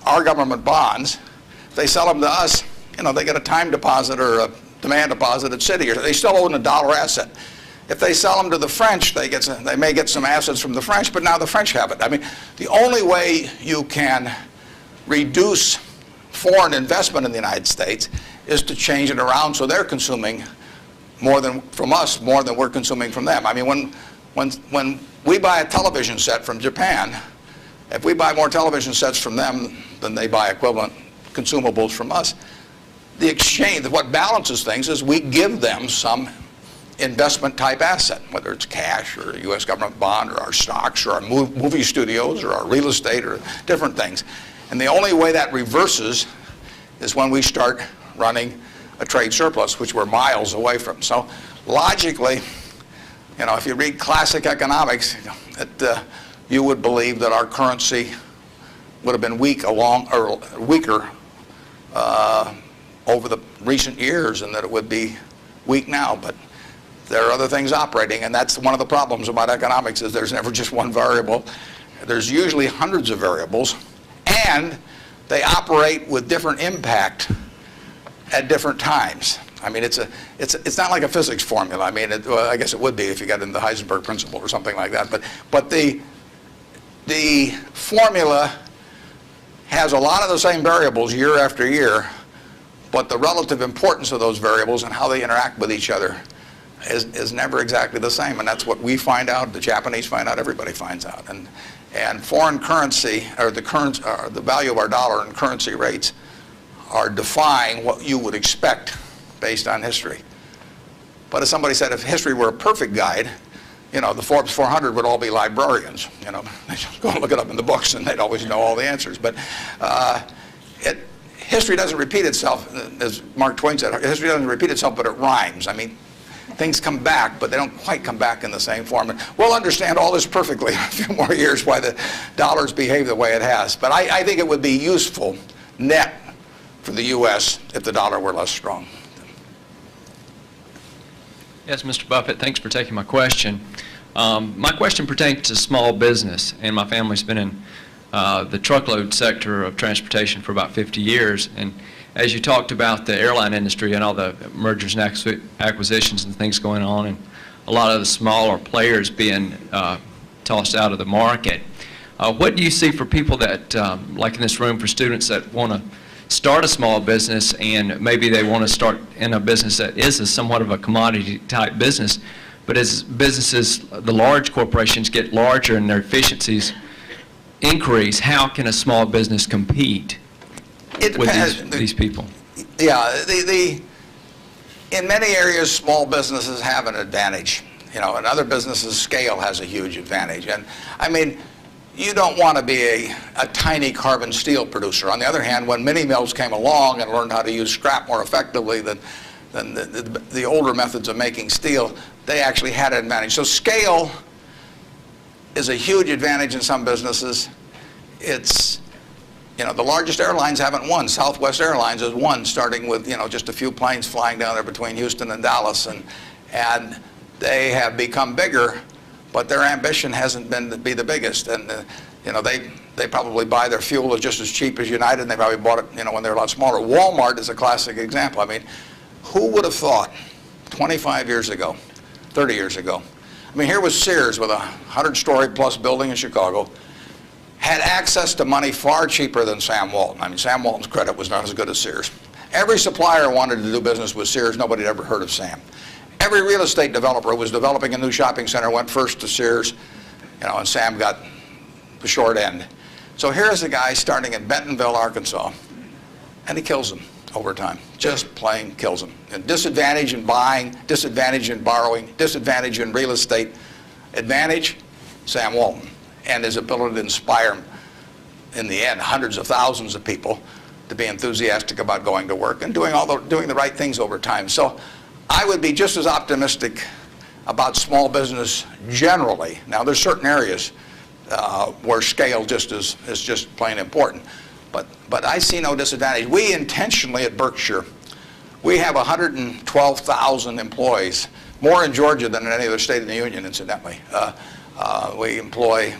B: our government bonds, if they sell them to us, you know, they get a time deposit or a demand deposit at Citi, or they still own a dollar asset. If they sell them to the French, they may get some assets from the French, but now the French have it. I mean, the only way you can reduce foreign investment in the United States is to change it around so they're consuming more than from us, more than we're consuming from them. I mean, when we buy a television set from Japan, if we buy more television sets from them than they buy equivalent consumables from us, the exchange, what balances things is we give them some investment type asset, whether it's cash or a U.S. government bond or our stocks or our movie studios or our real estate or different things. And the only way that reverses is when we start running a trade surplus, which we're miles away from. So logically, you know, if you read classic economics, you would believe that our currency would have been weaker over the recent years, and that it would be weak now. But there are other things operating, and that's one of the problems about economics, is there's never just one variable. There's usually hundreds of variables, and they operate with different impact at different times. I mean, it's not like a physics formula. I mean, well, I guess it would be if you got into the Heisenberg principle or something like that. But the formula has a lot of the same variables year after year, but the relative importance of those variables and how they interact with each other is never exactly the same, and that's what we find out, the Japanese find out, everybody finds out. And foreign currency, or the value of our dollar and currency rates are defying what you would expect based on history. But as somebody said, if history were a perfect guide, you know, the Forbes 400 would all be librarians. You know, they just go and look it up in the books and they'd always know all the answers. But history doesn't repeat itself, as Mark Twain said. History doesn't repeat itself, but it rhymes. I mean, things come back, but they don't quite come back in the same form. And we'll understand all this perfectly in a few more years, why the dollar's behaved the way it has. But I think it would be useful net for the U.S. if the dollar were less strong.
K: Yes, Mr. Buffett, thanks for taking my question. My question pertains to small business, and my family's been in the truckload sector of transportation for about 50 years. And as you talked about the airline industry and all the mergers and acquisitions and things going on, and a lot of the smaller players being tossed out of the market, what do you see for people that, like in this room, for students that want to start a small business and maybe they want to start in a business that is somewhat of a commodity type business, but as businesses, the large corporations get larger and their efficiencies increase, how can a small business compete
B: It
K: with
B: depends.
K: these people?
B: Yeah, in many areas, small businesses have an advantage. You know, in other businesses, scale has a huge advantage. And I mean, you don't want to be a tiny carbon steel producer. On the other hand, when mini mills came along and learned how to use scrap more effectively than the older methods of making steel, they actually had an advantage. So scale is a huge advantage in some businesses. It's, you know, the largest airlines haven't won. Southwest Airlines has won, starting with, you know, just a few planes flying down there between Houston and Dallas, and they have become bigger, but their ambition hasn't been to be the biggest. And you know, they probably buy their fuel just as cheap as United, and they probably bought it, you know, when they're a lot smaller. Walmart is a classic example. I mean, who would have thought 25 years ago, 30 years ago? I mean, here was Sears with a 100-story plus building in Chicago, had access to money far cheaper than Sam Walton. I mean, Sam Walton's credit was not as good as Sears. Every supplier wanted to do business with Sears. Nobody had ever heard of Sam. Every real estate developer who was developing a new shopping center went first to Sears, you know, and Sam got the short end. So here's a guy starting in Bentonville, Arkansas, and he kills them over time. Just plain kills them. And disadvantage in buying, disadvantage in borrowing, disadvantage in real estate. Advantage, Sam Walton, and his ability to inspire, in the end, hundreds of thousands of people to be enthusiastic about going to work and doing the right things over time. So I would be just as optimistic about small business generally. Now, there's certain areas where scale is just plain important. But I see no disadvantage. We intentionally at Berkshire, we have 112,000 employees, more in Georgia than in any other state in the union, incidentally. We employ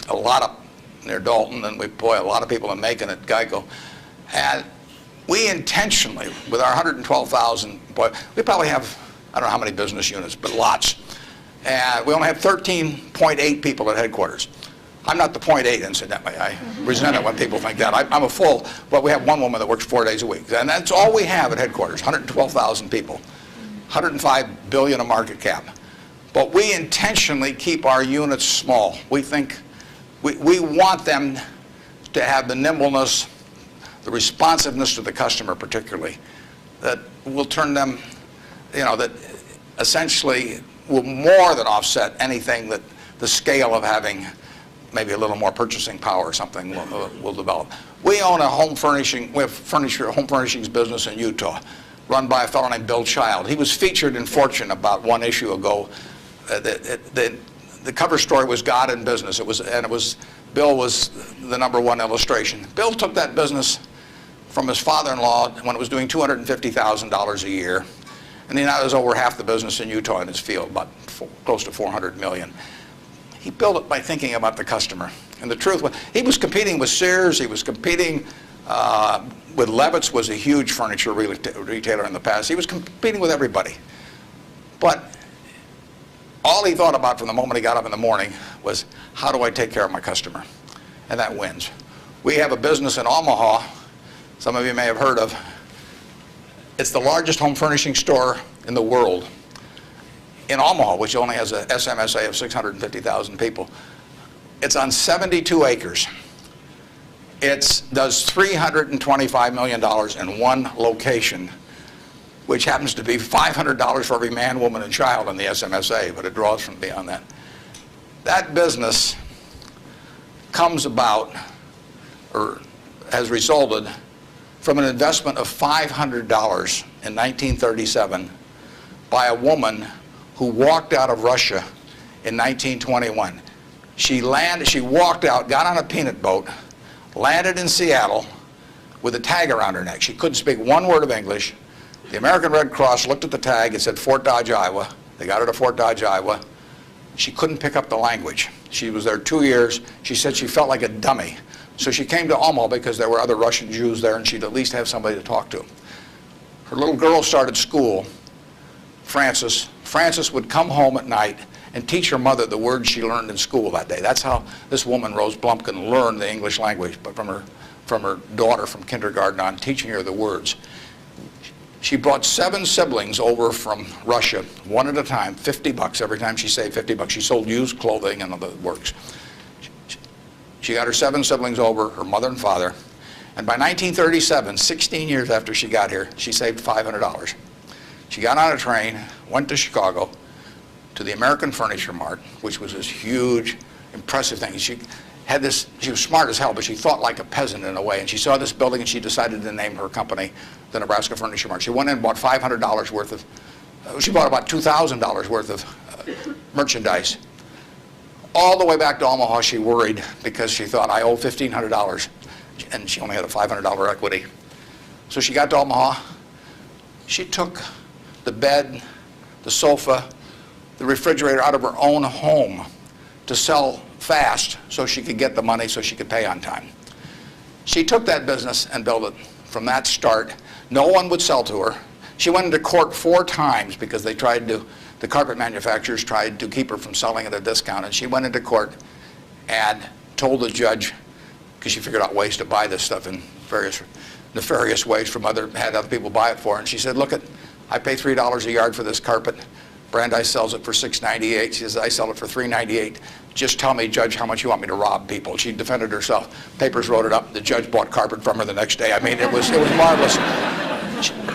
B: a lot up near Dalton, and we employ a lot of people in Macon at Geico. And we intentionally, with our 112,000 employees, we probably have, I don't know how many business units, but lots. And we only have 13.8 people at headquarters. I'm not the 0.8, incidentally. I resent it when people think that. I'm a full, but we have one woman that works 4 days a week. And that's all we have at headquarters, 112,000 people, 105 billion a market cap. But we intentionally keep our units small. We think, we want them to have the nimbleness, the responsiveness to the customer particularly, that will turn them, you know, that essentially will more than offset anything that the scale of having maybe a little more purchasing power or something will develop. We own a home furnishings business in Utah, run by a fellow named Bill Child. He was featured in Fortune about one issue ago. The cover story was God in Business. Bill was the #1 illustration. Bill took that business from his father-in-law when it was doing $250,000 a year, and he now has over half the business in Utah in his field, about close to $400 million. He built it by thinking about the customer. And the truth was, he was competing with Sears, he was competing with Levitt's, was a huge furniture retailer in the past. He was competing with everybody. But all he thought about from the moment he got up in the morning was, how do I take care of my customer? And that wins. We have a business in Omaha, some of you may have heard of. It's the largest home furnishing store in the world. In Omaha, which only has a SMSA of 650,000 people. It's on 72 acres. It does $325 million in one location, which happens to be $500 for every man, woman, and child in the SMSA, but it draws from beyond that. That business comes about, or has resulted, from an investment of $500 in 1937 by a woman who walked out of Russia in 1921. She walked out, got on a peanut boat, landed in Seattle with a tag around her neck. She couldn't speak one word of English. The American Red Cross looked at the tag. It said Fort Dodge, Iowa. They got her to Fort Dodge, Iowa. She couldn't pick up the language. She was there 2 years. She said she felt like a dummy. So she came to Omaha because there were other Russian Jews there, and she'd at least have somebody to talk to. Her little girl started school, Frances. Frances would come home at night and teach her mother the words she learned in school that day. That's how this woman, Rose Blumpkin, learned the English language, but from her from her daughter from kindergarten on, teaching her the words. She brought 7 siblings over from Russia, one at a time, $50 every time she saved $50. She sold used clothing and the works. She got her 7 siblings over, her mother and father, and by 1937, 16 years after she got here, she saved $500. She got on a train, went to Chicago, to the American Furniture Mart, which was this huge, impressive thing. She was smart as hell, but she thought like a peasant in a way, and she saw this building and she decided to name her company the Nebraska Furniture Mart. She went in and bought $500 worth of, she bought about $2,000 worth of merchandise. All the way back to Omaha, she worried because she thought, I owe $1,500, and she only had a $500 equity. So she got to Omaha. She took the bed, the sofa, the refrigerator out of her own home to sell fast so she could get the money so she could pay on time. She took that business and built it from that start. No one would sell to her. She went into court 4 times because they tried to, the carpet manufacturers tried to keep her from selling at a discount, and she went into court and told the judge, because she figured out ways to buy this stuff in various nefarious ways from had other people buy it for her, and she said, look, I pay $3 a yard for this carpet. Brandeis sells it for $6.98. She says, I sell it for $3.98. Just tell me, Judge, how much you want me to rob people. She defended herself. Papers wrote it up. The judge bought carpet from her the next day. I mean, it was marvelous.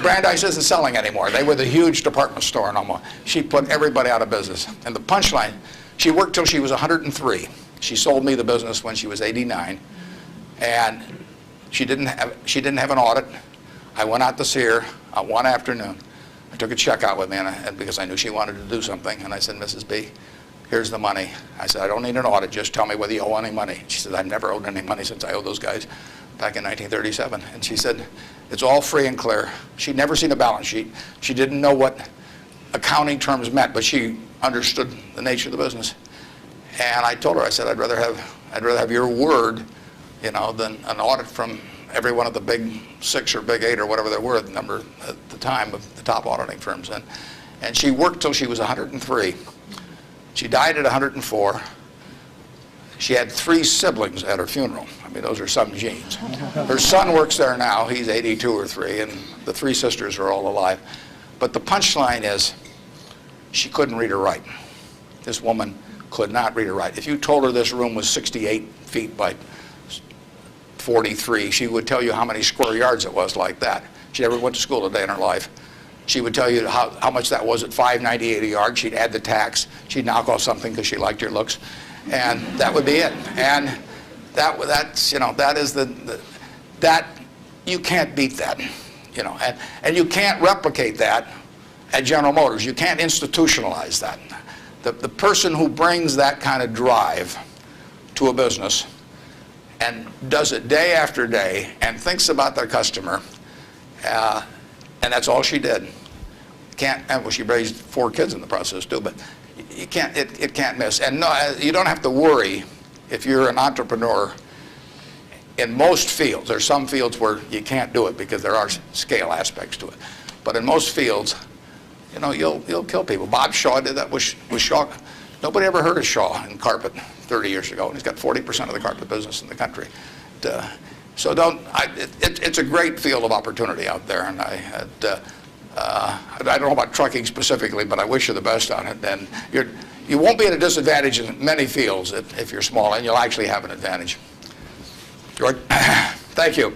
B: Brandeis isn't selling anymore. They were the huge department store in Omaha. She put everybody out of business. And the punchline, she worked till she was 103. She sold me the business when she was 89. And she didn't have an audit. I went out to see her one afternoon. I took a check out with me because I knew she wanted to do something. And I said, Mrs. B, here's the money. I said, I don't need an audit. Just tell me whether you owe any money. She said, I've never owed any money since I owed those guys back in 1937. And she said, it's all free and clear. She'd never seen a balance sheet. She didn't know what accounting terms meant, but she understood the nature of the business. And I told her, I said, I'd rather have your word, than an audit from every one of the big 6 or big 8 or whatever there were, the number at the time of the top auditing firms. And she worked till she was 103. She died at 104. She had 3 siblings at her funeral. I mean, those are some genes. Her son works there now. He's 82 or 3, and the 3 sisters are all alive. But the punchline is, she couldn't read or write. This woman could not read or write. If you told her this room was 68 feet by 43, she would tell you how many square yards it was like that. She never went to school a day in her life. She would tell you how much that was at $5.98 a yard. She'd add the tax. She'd knock off something because she liked your looks. And that would be it. And that's that is that you can't beat that, and you can't replicate that at General Motors. You can't institutionalize that. The person who brings that kind of drive to a business and does it day after day and thinks about their customer, and that's all she did. Well, she raised 4 kids in the process too, but you can't. It can't miss. And no, you don't have to worry if you're an entrepreneur. In most fields, there's some fields where you can't do it because there are scale aspects to it. But in most fields, you'll kill people. Bob Shaw did that with Shaw. Nobody ever heard of Shaw in carpet 30 years ago, and he's got 40% of the carpet business in the country. So it's a great field of opportunity out there, and I don't know about trucking specifically, but I wish you the best on it. And you won't be at a disadvantage in many fields if you're small, and you'll actually have an advantage. George, thank you.